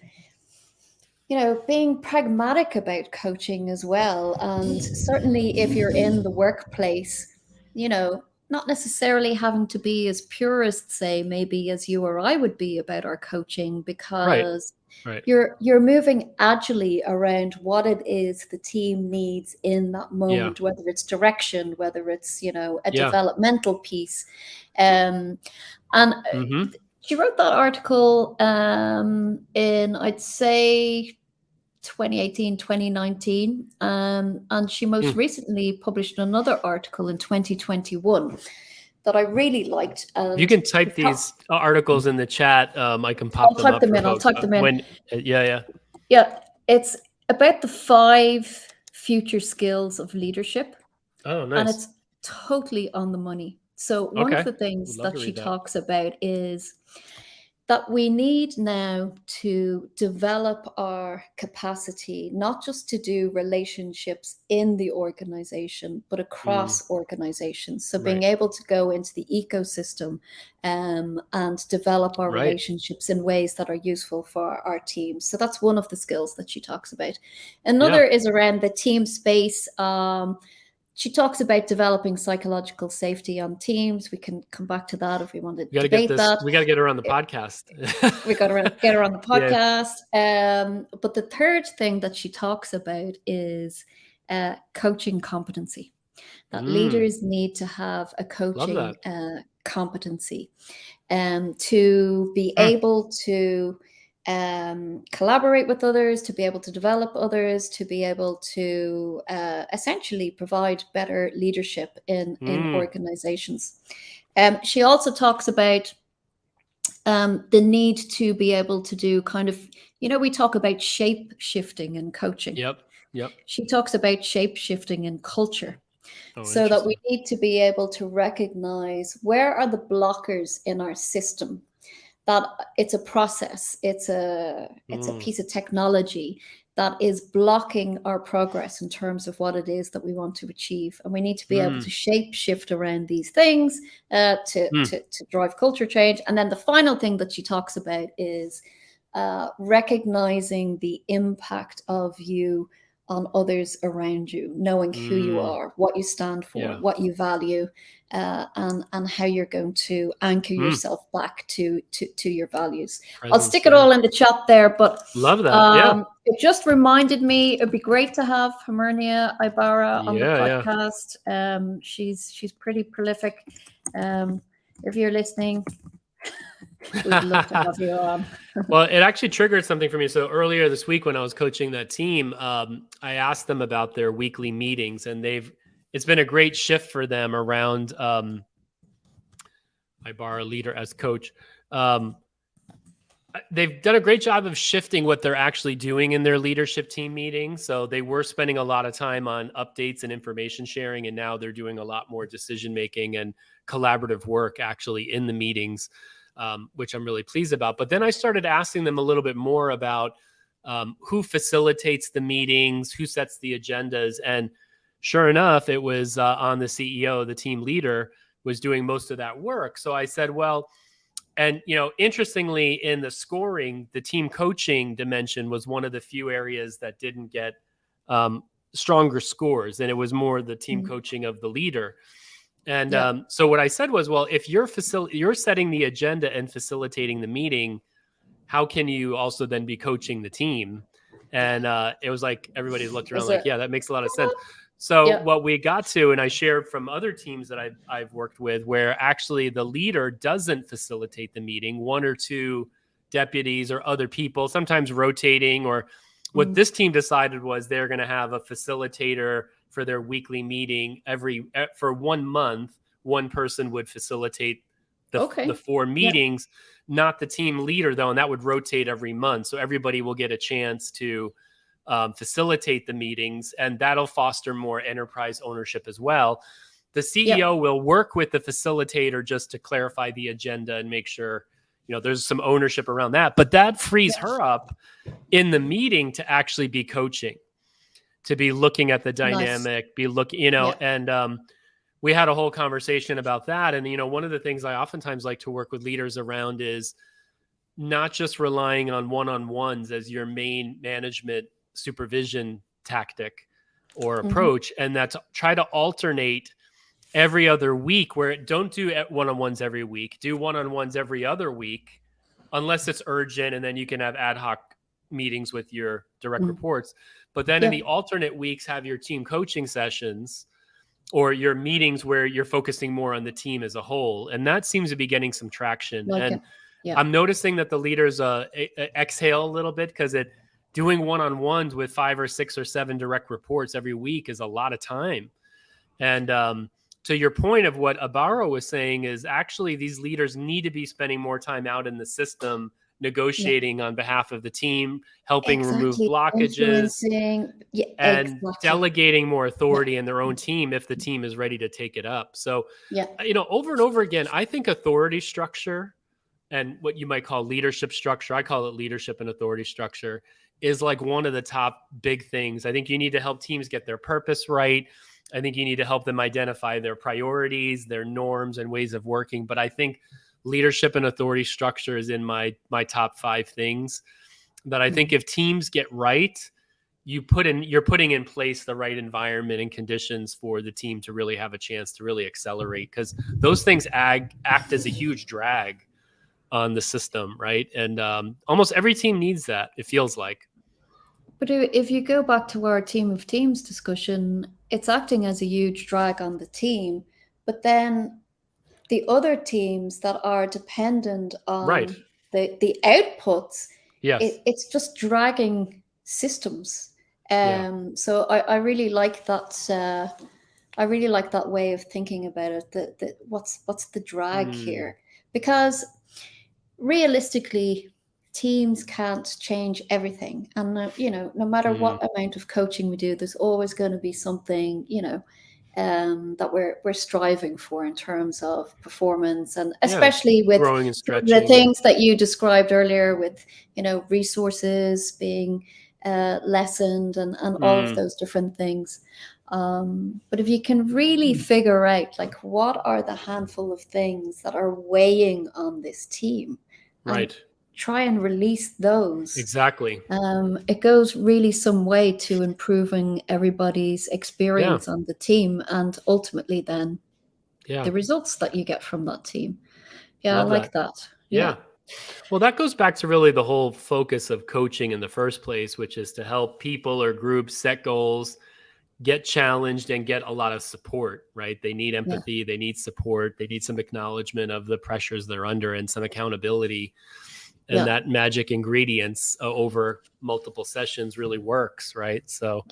being pragmatic about coaching as well. And certainly if you're in the workplace, not necessarily having to be as purist, say, maybe as you or I would be about our coaching, because Right. You're moving agilely around what it is the team needs in that Yeah. moment, whether it's direction, whether it's, you know, a Yeah. developmental piece. And Mm-hmm. she wrote that article in, I'd say, 2018, 2019. And she most recently published another article in 2021 that I really liked. If you And can type these articles in the chat, I can pop I'll them type up them for in. I'll folks. type them in. Yeah. Yeah, it's about the 5 future skills of leadership, Oh, and nice. it's totally on the money. So one of Okay. the Would things love that to she read that. talks about is that we need now to develop our capacity, not just to do relationships in the organization, but across organizations. So being Right. able to go into the ecosystem and develop our Right. relationships in ways that are useful for our teams. So that's one of the skills that she talks about. Yeah. Another is around the team space. She talks about developing psychological safety on teams. We can come back to that if we want to debate that. We got to get her on the podcast. We got to get her on the Yeah. podcast. But the third thing that she talks about is coaching competency. That leaders need to have a Love coaching that. competency to be able to collaborate with others, to be able to develop others, to be able to essentially provide better leadership in organizations. She also talks about the need to be able to do kind of, you know, we talk about shape shifting in coaching. Yep. She talks about shape shifting in culture. Oh, So that we need to be able to recognize where are the blockers in our system. That it's a process, it's a piece of technology that is blocking our progress in terms of what it is that we want to achieve. And we need to be able to shape shift around these things to drive culture change. And then the final thing that she talks about is recognizing the impact of you on others around you, knowing who you are, what you stand for, what you value, and how you're going to anchor yourself back to your values. I'll stick it all in the chat there, but love that. It just reminded me it'd be great to have Hamernia Ibarra on the podcast. She's pretty prolific. If you're listening, we'd love to have you on. Well, it actually triggered something for me. So earlier this week when I was coaching that team, I asked them about their weekly meetings, and it's been a great shift for them around Ibarra leader as coach. They've done a great job of shifting what they're actually doing in their leadership team meetings. So they were spending a lot of time on updates and information sharing, and now they're doing a lot more decision-making and collaborative work actually in the meetings, which I'm really pleased about. But then I started asking them a little bit more about who facilitates the meetings, who sets the agendas. And sure enough, it was on the CEO, the team leader was doing most of that work. So I said, well, and, you know, interestingly, in the scoring, the team coaching dimension was one of the few areas that didn't get stronger scores. And it was more the team coaching of the leader. And so what I said was, well, if you're setting the agenda and facilitating the meeting, how can you also then be coaching the team? And it was like everybody looked around like, yeah, that makes a lot of sense. So what we got to, and I shared from other teams that I've worked with, where actually the leader doesn't facilitate the meeting, 1 or 2 deputies or other people, sometimes rotating, or what this team decided was they're going to have a facilitator for their weekly meeting for 1 month. One person would facilitate the 4 meetings, not the team leader though. And that would rotate every month. So everybody will get a chance to facilitate the meetings, and that'll foster more enterprise ownership as well. The CEO will work with the facilitator just to clarify the agenda and make sure, you know, there's some ownership around that, but that frees her up in the meeting to actually be coaching, to be looking at the dynamic, be looking, you know, and we had a whole conversation about that. And, you know, one of the things I oftentimes like to work with leaders around is not just relying on one-on-ones as your main management supervision tactic or approach, and that's try to alternate every other week, where don't do one-on-ones every week, do one-on-ones every other week, unless it's urgent, and then you can have ad hoc meetings with your direct reports, but then in the alternate weeks have your team coaching sessions or your meetings where you're focusing more on the team as a whole. And that seems to be getting some traction. And I'm noticing that the leaders exhale a little bit, because doing one-on-ones with 5 or 6 or 7 direct reports every week is a lot of time. And to your point of what Abaro was saying, is actually these leaders need to be spending more time out in the system, negotiating on behalf of the team, helping remove blockages, and delegating more authority in their own team if the team is ready to take it up. So, over and over again, I think authority structure and what you might call leadership structure, I call it leadership and authority structure, is like one of the top big things. I think you need to help teams get their purpose right. I think you need to help them identify their priorities, their norms, and ways of working. But I think leadership and authority structure is in my top 5 things that I think if teams get right, you're putting in place the right environment and conditions for the team to really have a chance to really accelerate, because those things act as a huge drag on the system, right? And almost every team needs that, it feels like. But if you go back to our team of teams discussion, it's acting as a huge drag on the team, but then the other teams that are dependent on the outputs, it's just dragging systems. So I really like that. I really like that way of thinking about it. What's the drag here? Because realistically, teams can't change everything, and no matter what amount of coaching we do, there's always going to be something that we're striving for in terms of performance, and especially with growing and stretching. The things that you described earlier, with resources being lessened and all of those different things. But if you can really figure out like what are the handful of things that are weighing on this team, right, try and release those. Exactly. It goes really some way to improving everybody's experience on the team, and ultimately then the results that you get from that team. I like that. Yeah. Well, that goes back to really the whole focus of coaching in the first place, which is to help people or groups set goals, get challenged, and get a lot of support, right? They need empathy, they need support, they need some acknowledgement of the pressures they're under, and some accountability. And that magic ingredients over multiple sessions really works, right? So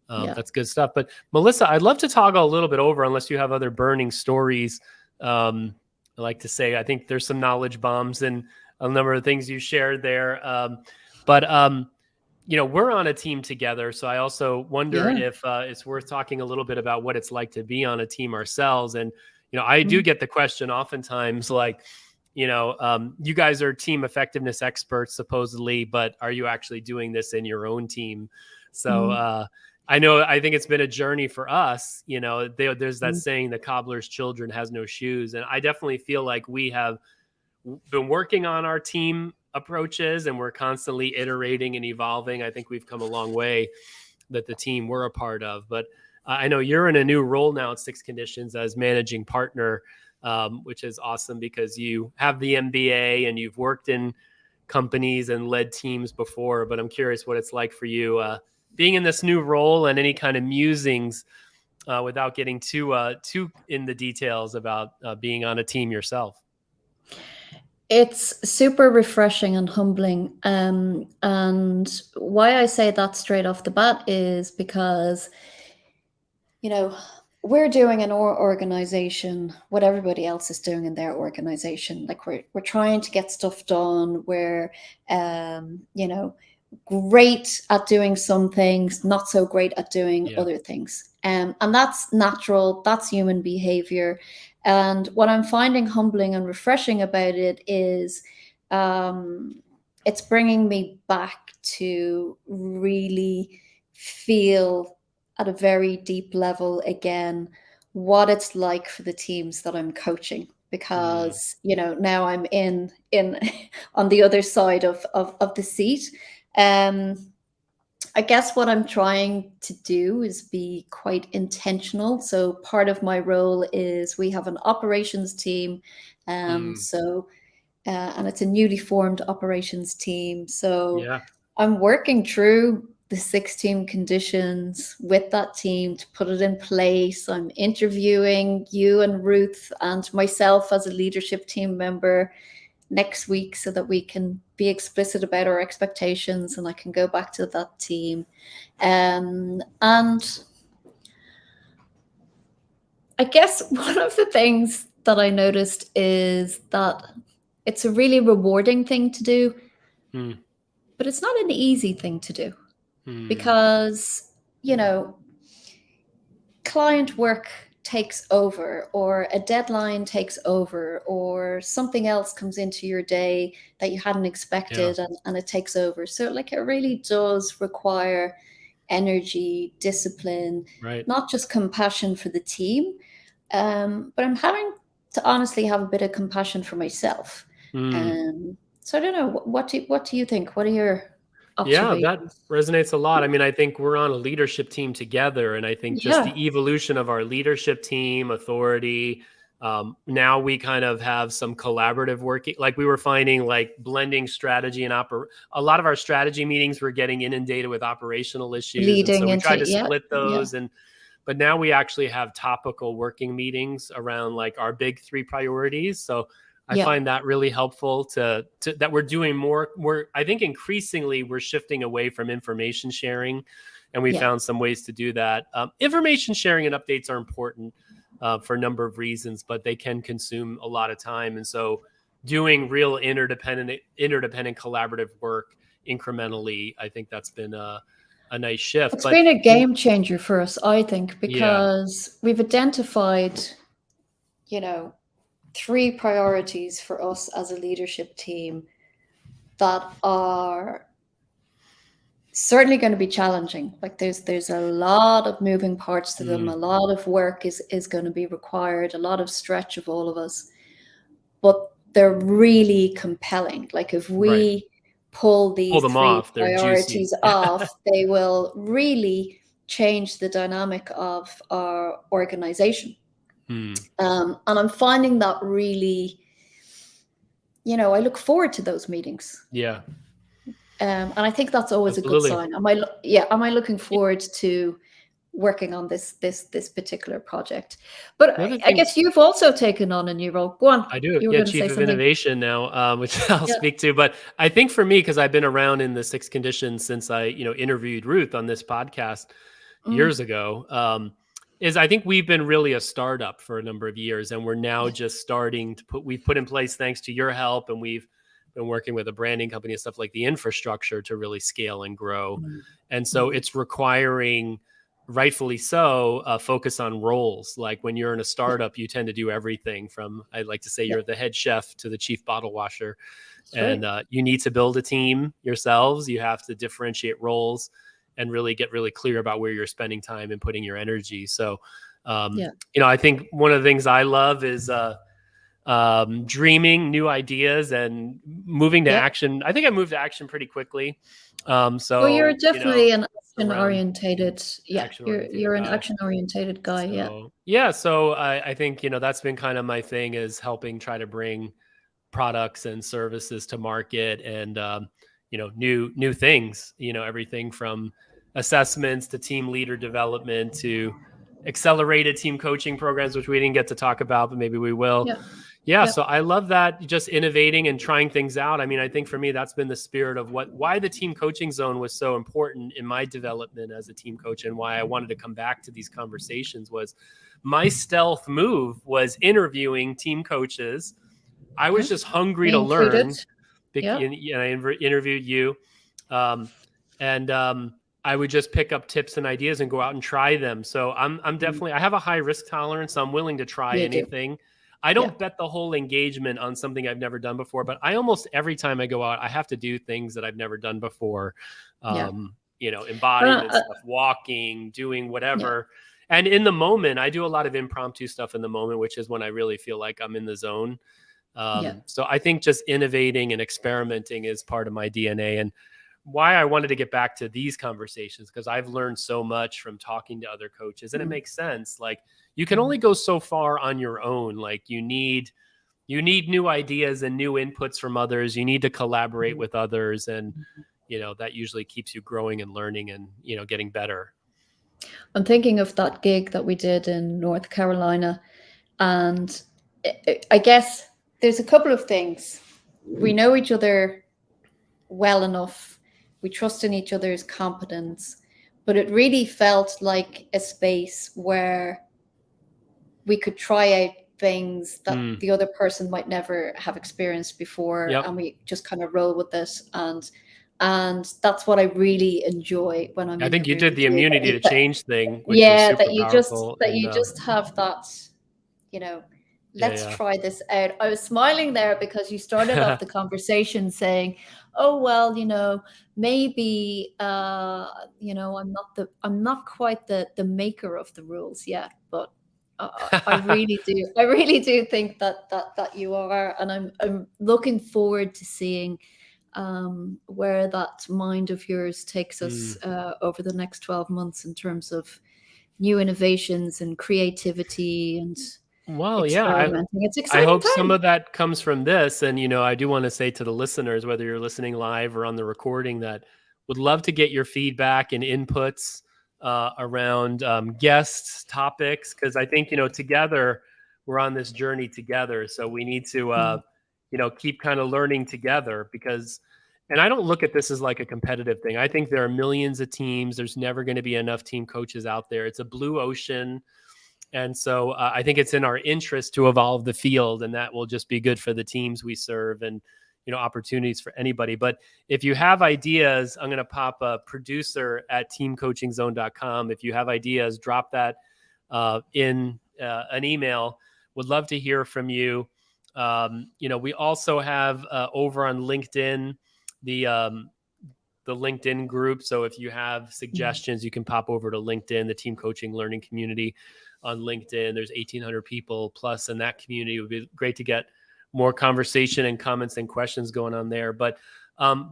that's good stuff. But Melissa, I'd love to toggle a little bit over, unless you have other burning stories. I like to say, I think there's some knowledge bombs and a number of things you shared there. But we're on a team together. So I also wonder if it's worth talking a little bit about what it's like to be on a team ourselves. And, I do get the question oftentimes, like, you guys are team effectiveness experts supposedly, but are you actually doing this in your own team? So I think it's been a journey for us. There's that saying, the cobbler's children has no shoes. And I definitely feel like we have been working on our team approaches, and we're constantly iterating and evolving. I think we've come a long way, that the team we're a part of. But I know you're in a new role now at Six Conditions as managing partner, which is awesome, because you have the MBA and you've worked in companies and led teams before. But I'm curious what it's like for you being in this new role, and any kind of musings without getting too in the details about being on a team yourself. It's super refreshing and humbling. And why I say that straight off the bat is because, we're doing in our organization what everybody else is doing in their organization. Like we're trying to get stuff done. We're, great at doing some things, not so great at doing other things. And that's natural. That's human behavior. And what I'm finding humbling and refreshing about it is it's bringing me back to really feel at a very deep level again what it's like for the teams that I'm coaching, because now I'm in on the other side of the seat. I guess what I'm trying to do is be quite intentional. So part of my role is we have an operations team, and it's a newly formed operations team. So I'm working through the 6 team conditions with that team to put it in place. I'm interviewing you and Ruth and myself as a leadership team member next week so that we can be explicit about our expectations and I can go back to that team. And I guess one of the things that I noticed is that it's a really rewarding thing to do, but it's not an easy thing to do because, you know, client work takes over or a deadline takes over or something else comes into your day that you hadn't expected and it takes over. So like it really does require energy, discipline, Right. not just compassion for the team, but I'm having to honestly have a bit of compassion for myself. So I don't know, what do you think? What are your Yeah, observations? that resonates a lot. I mean, I think we're on a leadership team together, and I think just Yeah. the evolution of our leadership team, authority. Now we kind of have some collaborative working. Like we were finding, like blending strategy and a lot of our strategy meetings were getting inundated with operational issues, and so Leading we tried into, to yeah, split yeah, those. But now we actually have topical working meetings around like our big 3 priorities. So I yeah, find that really helpful to that we're doing more. I think increasingly we're shifting away from information sharing, and we yeah. found some ways to do that. Information sharing and updates are important for a number of reasons, but they can consume a lot of time. And so doing real interdependent collaborative work incrementally, I think that's been a nice shift. It's But been a game changer for us, I think, yeah, because we've identified, you know, 3 priorities for us as a leadership team that are certainly going to be challenging. Like there's a lot of moving parts to them. A lot of work is going to be required, a lot of stretch of all of us. But they're really compelling. Like if right. we pull Pull these them 3 off. They're juicy. priorities off, they will really change the dynamic of our organization. And I'm finding that really, you know, I look forward to those meetings. Yeah, And I think that's always a good absolutely. sign. Am I looking forward to working on this particular project? But The other I thing guess you've also taken on a new role. Go on. I do, You were yeah, going to chief say of something. innovation now, which I'll Yeah. speak to. But I think for me, because I've been around in the 6 conditions since I, interviewed Ruth on this podcast years ago, is I think we've been really a startup for a number of years, and we're now just starting to we've put in place, thanks to your help, and we've been working with a branding company and stuff like the infrastructure to really scale and grow. And so it's requiring, rightfully so, focus on roles. Like when you're in a startup, you tend to do everything from, I like to say, Yeah. you're the head chef to the chief bottle washer. That's right. And you need to build a team yourselves. You have to differentiate roles and really get really clear about where you're spending time and putting your energy. So, Yeah. I think one of the things I love is dreaming new ideas and moving to Yeah. action. I think I moved to action pretty quickly. Well, So, you're definitely an action around orientated. Yeah, action you're oriented you're an guy. action orientated guy. Yeah. So yeah, so I think, that's been kind of my thing, is helping try to bring products and services to market, and new things, everything from assessments to team leader development to accelerated team coaching programs, which we didn't get to talk about, but maybe we will. Yeah. Yeah, Yeah. so I love that, just innovating and trying things out. I mean, I think for me, that's been the spirit of why the team coaching zone was so important in my development as a team coach, and why I wanted to come back to these conversations. Was my stealth move was interviewing team coaches. I was just hungry to Included. learn. Yeah. And I interviewed you, and I would just pick up tips and ideas and go out and try them. So I'm definitely, I have a high risk tolerance. So I'm willing to try You do. anything. I don't bet the whole engagement on something I've never done before, but I almost every time I go out, I have to do things that I've never done before. Embodiment stuff, walking, doing whatever. And in the moment, I do a lot of impromptu stuff in the moment, which is when I really feel like I'm in the zone. So I think just innovating and experimenting is part of my DNA, and why I wanted to get back to these conversations, because I've learned so much from talking to other coaches, and it makes sense. Like you can only go so far on your own. Like you need new ideas and new inputs from others. You need to collaborate with others, and that usually keeps you growing and learning and, getting better. I'm thinking of that gig that we did in North Carolina, and I guess there's a couple of things. We know each other well enough. We trust in each other's competence, but it really felt like a space where we could try out things that the other person might never have experienced before. Yep. And we just kind of roll with this. And that's what I really enjoy when I'm I in think the you room did with the you. immunity to change thing, which was Yeah, super that you powerful. just have that, let's yeah. try this out. I was smiling there because you started off the conversation saying, oh, well, maybe I'm not quite the maker of the rules yet, but I really do think that you are, and I'm looking forward to seeing where that mind of yours takes us over the next 12 months in terms of new innovations and creativity and Well, yeah, experimenting. It's I exciting hope some time. of that comes from this. And, I do want to say to the listeners, whether you're listening live or on the recording, that would love to get your feedback and inputs around guests, topics, because I think, together we're on this journey together. So we need to, keep kind of learning together and I don't look at this as like a competitive thing. I think there are millions of teams. There's never going to be enough team coaches out there. It's a blue ocean. And so I think it's in our interest to evolve the field, and that will just be good for the teams we serve and, opportunities for anybody. But if you have ideas, I'm going to pop a producer at teamcoachingzone.com. If you have ideas, drop that in an email. Would love to hear from you. We also have over on LinkedIn, the LinkedIn group. So if you have suggestions, you can pop over to LinkedIn, the Team Coaching Learning Community on LinkedIn. There's 1,800 people plus in that community. It would be great to get more conversation and comments and questions going on there. But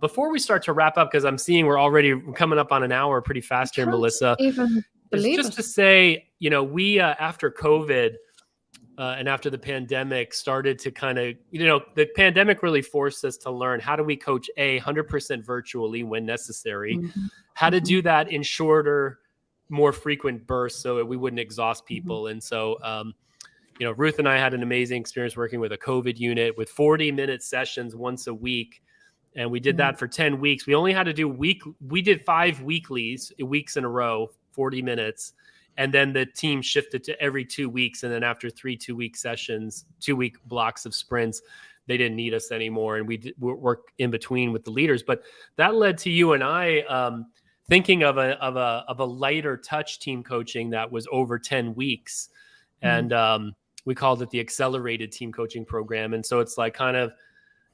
before we start to wrap up, because I'm seeing we're already coming up on an hour pretty fast here, Melissa, Even is believe just it. to say, we after COVID, and after the pandemic started to kind of, the pandemic really forced us to learn how do we coach 100% virtually when necessary, how to do that in shorter, more frequent bursts so we wouldn't exhaust people. And so, Ruth and I had an amazing experience working with a COVID unit with 40-minute sessions once a week. And we did that for 10 weeks. We only had to do we did 5 weeks in a row, 40 minutes. And then the team shifted to every 2 weeks. And then after 3 2-week sessions, 2-week blocks of sprints, they didn't need us anymore. And we work in between with the leaders. But that led to you and I thinking of a lighter touch team coaching that was over 10 weeks. And we called it the accelerated team coaching program. And so it's like kind of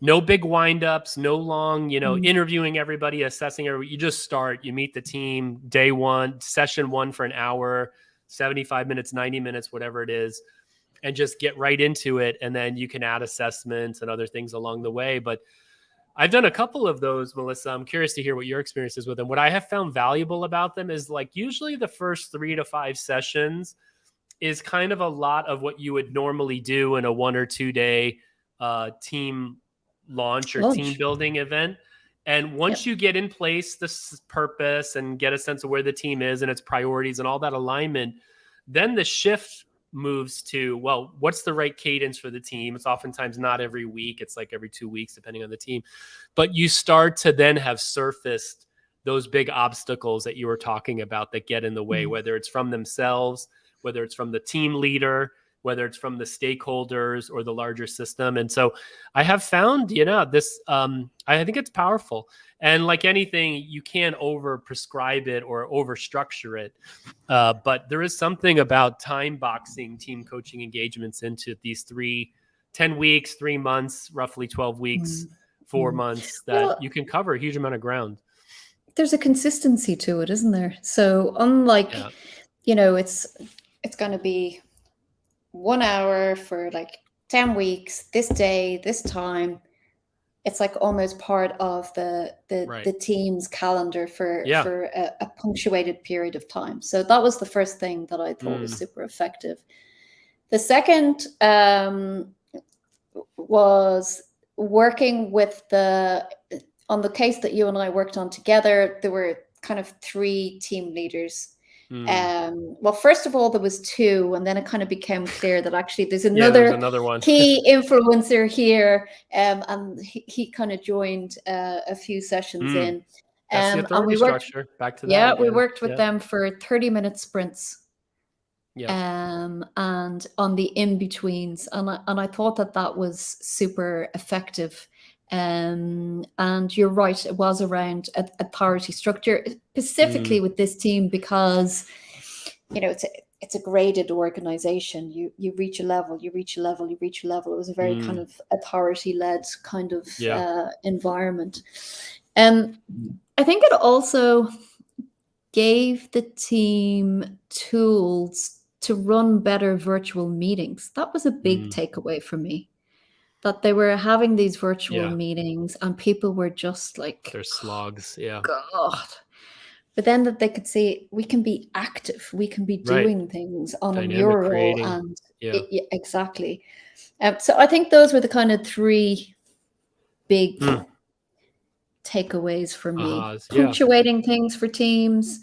no big windups, no long, interviewing everybody, assessing everybody. You just start, you meet the team day one, session one for an hour, 75 minutes, 90 minutes, whatever it is, and just get right into it. And then you can add assessments and other things along the way. But I've done a couple of those, Melissa. I'm curious to hear what your experience is with them. What I have found valuable about them is like usually the first 3 to 5 sessions is kind of a lot of what you would normally do in a 1 or 2 day team launch or team building event. And once you get in place this purpose and get a sense of where the team is and its priorities and all that alignment, then the shift moves to, well, what's the right cadence for the team? It's oftentimes not every week. It's like every 2 weeks, depending on the team. But you start to then have surfaced those big obstacles that you were talking about that get in the way, whether it's from themselves, whether it's from the team leader, whether it's from the stakeholders or the larger system. And so I have found, this, I think it's powerful. And like anything, you can't over prescribe it or over structure it. But there is something about time boxing team coaching engagements into these 10 weeks, 3 months, roughly 12 weeks, 4 months that you can cover a huge amount of ground. There's a consistency to it, isn't there? So unlike, it's going to be 1 hour for like 10 weeks, this day, this time. It's like almost part of the team's calendar for a punctuated period of time. So that was the first thing that I thought was super effective. The second was working with on the case that you and I worked on together, there were kind of 3 team leaders. Well, first of all, there was 2, and then it kind of became clear that actually there's another one. key influencer here, and he kind of joined a few sessions in. That's the authority structure. Back to that. Yeah, again. we worked with them for 30-minute sprints. Yeah. And on the in-betweens, and I thought that was super effective. And you're right, it was around authority structure, specifically with this team, because it's a graded organization. You reach a level, you reach a level, you reach a level. It was a very kind of authority-led kind of environment. I think it also gave the team tools to run better virtual meetings. That was a big takeaway for me, that they were having these virtual meetings and people were just like, they're slogs. God. But then that they could see, we can be active, we can be doing things on Dynamic a mural creating. and exactly. So I think those were the kind of 3 big takeaways for me. Punctuating things for teams,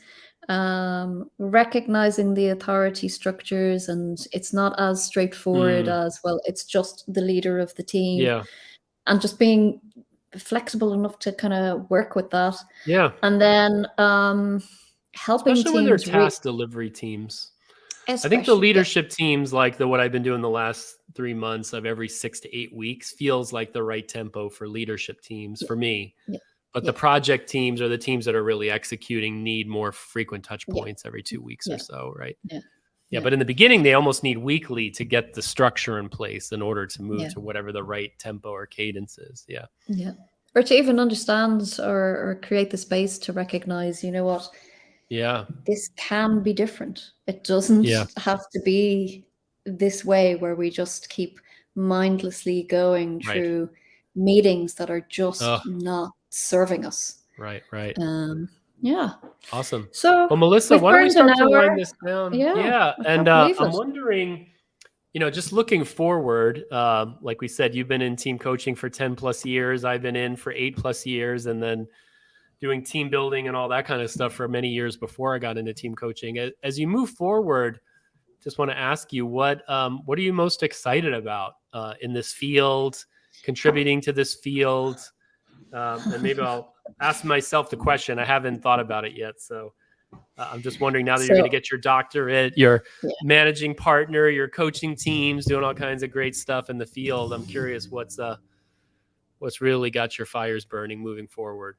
recognizing the authority structures, and it's not as straightforward as, well, it's just the leader of the team, and just being flexible enough to kind of work with that. And then helping especially teams, when they're task delivery teams. I think the leadership teams, like what I've been doing the last 3 months of every 6 to 8 weeks, feels like the right tempo for leadership teams for me. But the project teams, or the teams that are really executing, need more frequent touch points every 2 weeks or so, right? But in the beginning, they almost need weekly to get the structure in place in order to move to whatever the right tempo or cadence is. Or to even understand or create the space to recognize, you know what? This can be different. It doesn't have to be this way where we just keep mindlessly going through meetings that are just not serving us. Right. Awesome. So, well, Melissa, why don't we start to wind this down? And I'm wondering, just looking forward, like we said, you've been in team coaching for 10 plus years. I've been in for 8+ years, and then doing team building and all that kind of stuff for many years before I got into team coaching. As you move forward, just want to ask you, what are you most excited about in this field, contributing to this field? And maybe I'll ask myself the question. I haven't thought about it yet. So I'm just wondering, now that you're going to get your doctorate, you're managing partner, you're coaching teams, doing all kinds of great stuff in the field. I'm curious what's really got your fires burning moving forward.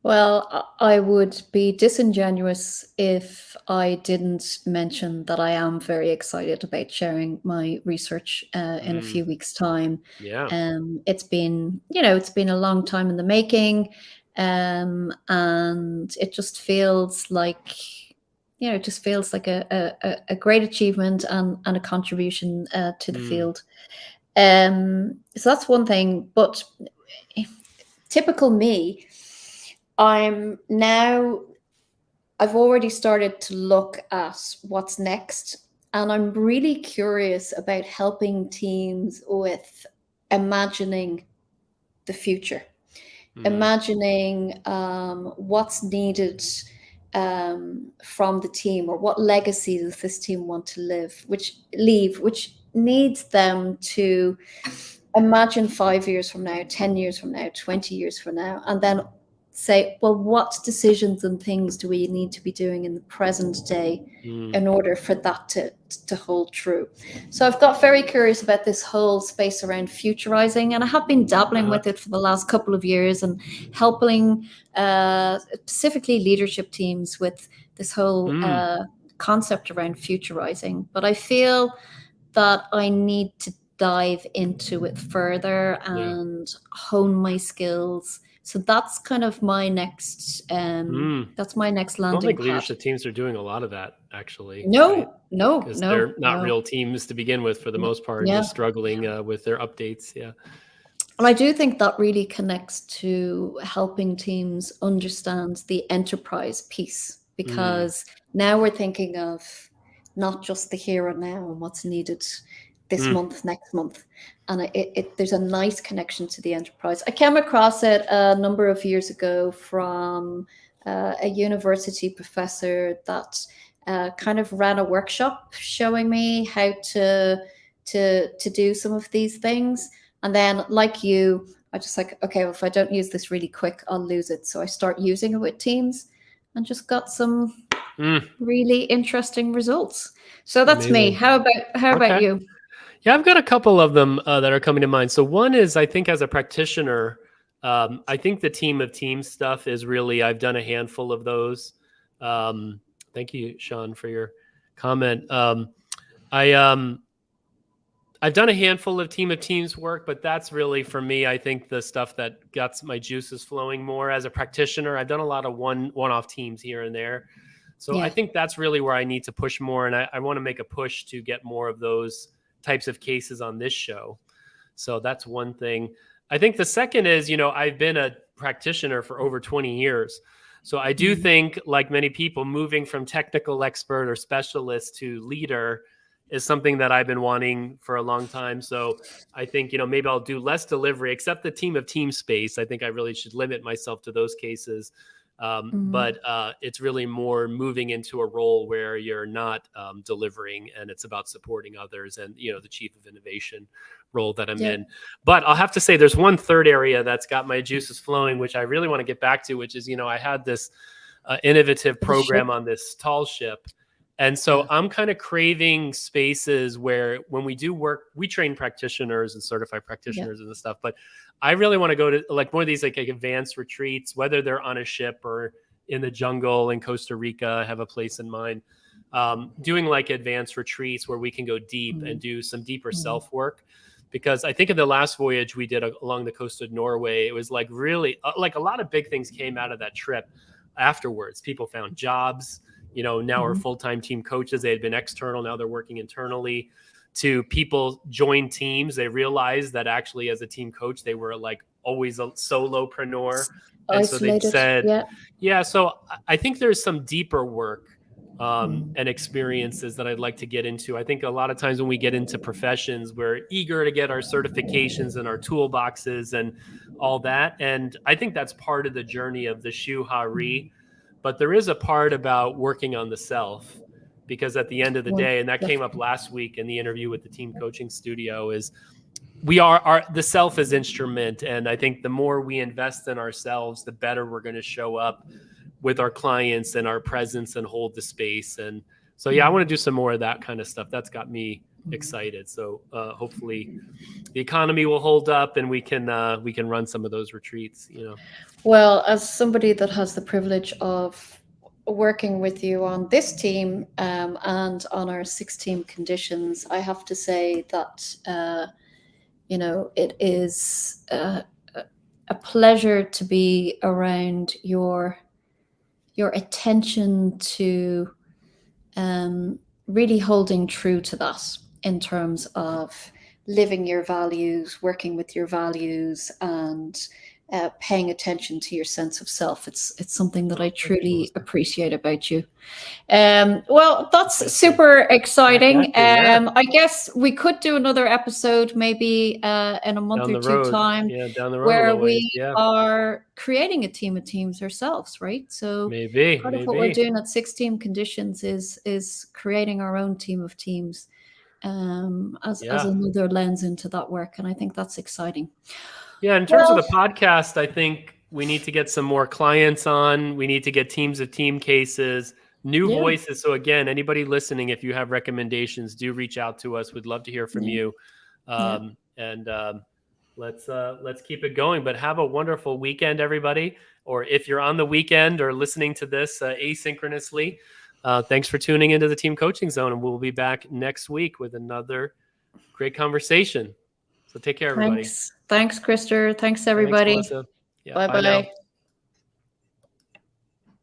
Well, I would be disingenuous if I didn't mention that I am very excited about sharing my research in a few weeks' time. It's been a long time in the making, and it just feels like, a great achievement and a contribution to the field. So that's one thing. But typical me, I've already started to look at what's next, and I'm really curious about helping teams with imagining the future, imagining what's needed from the team, or what legacy does this team want to leave, which needs them to imagine 5 years from now, 10 years from now, 20 years from now, and then say, well, what decisions and things do we need to be doing in the present day in order for that to hold true? So I've got very curious about this whole space around futurizing, and I have been dabbling with it for the last couple of years and helping specifically leadership teams with this whole concept around futurizing. But I feel that I need to dive into it further and hone my skills. So that's kind of my next. That's my next landing. I don't think pad. Leadership teams are doing a lot of that, actually. No, because they're not real teams to begin with, for the most part. Just struggling with their updates. And I do think that really connects to helping teams understand the enterprise piece, because now we're thinking of not just the here and now and what's needed this month, next month. And there's a nice connection to the enterprise. I came across it a number of years ago from a university professor that kind of ran a workshop showing me how to do some of these things. And then, like you, I just like, okay, well, if I don't use this really quick, I'll lose it. So I start using it with teams and just got some really interesting results. So that's Amazing. me. How about you? Yeah, I've got a couple of them that are coming to mind. So one is, I think as a practitioner, I think the team of teams stuff is really, I've done a handful of those. Thank you, Sean, for your comment. I've done a handful of team of teams work, but that's really, for me, I think the stuff that gets my juices flowing more as a practitioner. I've done a lot of one-off teams here and there. So I think that's really where I need to push more. And I want to make a push to get more of those types of cases on this show. So that's one thing. I think the second is, I've been a practitioner for over 20 years. So I do think, like many people, moving from technical expert or specialist to leader is something that I've been wanting for a long time. So I think, maybe I'll do less delivery, except the team of team space. I think I really should limit myself to those cases. But it's really more moving into a role where you're not delivering, and it's about supporting others, and the chief of innovation role that I'm in. But I'll have to say there's one third area that's got my juices flowing, which I really want to get back to, which is, I had this innovative program on this tall ship. And so I'm kind of craving spaces where, when we do work, we train practitioners and certified practitioners and stuff, but I really want to go to like more of these like advanced retreats, whether they're on a ship or in the jungle in Costa Rica. I have a place in mind, doing like advanced retreats where we can go deep and do some deeper self work. Because I think in the last voyage we did along the coast of Norway, it was like really like a lot of big things came out of that trip afterwards. People found jobs, now are full-time team coaches. They had been external. Now they're working internally. To people join teams. They realized that actually as a team coach, they were like always a solopreneur. And isolated. So they said, so I think there's some deeper work and experiences that I'd like to get into. I think a lot of times when we get into professions, we're eager to get our certifications and our toolboxes and all that. And I think that's part of the journey of the Shu Ha-Ri. But there is a part about working on the self, because at the end of the day, and that came up last week in the interview with the team coaching studio, is the self is instrument. And I think the more we invest in ourselves, the better we're going to show up with our clients and our presence and hold the space. And so, I want to do some more of that kind of stuff. That's got me excited. So hopefully the economy will hold up and we can run some of those retreats, Well, as somebody that has the privilege of working with you on this team and on our 6-team conditions, I have to say that it is a pleasure to be around your attention to really holding true to that in terms of living your values, working with your values, and paying attention to your sense of self. It's something that I truly appreciate about you. Well, that's super exciting. I guess we could do another episode maybe in a month or two time, down the road, where we are creating a team of teams ourselves, right? So part of what we're doing at 6-team conditions is creating our own team of teams as another lens into that work. And I think that's exciting. Yeah, in terms of the podcast, I think we need to get some more clients on. We need to get teams of team cases, new voices. So again, anybody listening, if you have recommendations, do reach out to us. We'd love to hear from you. And let's keep it going. But have a wonderful weekend, everybody. Or if you're on the weekend or listening to this asynchronously, thanks for tuning into the Team Coaching Zone. And we'll be back next week with another great conversation. So take care, everybody. Thanks, Krister. Thanks, everybody. Thanks, Melissa. Bye-bye.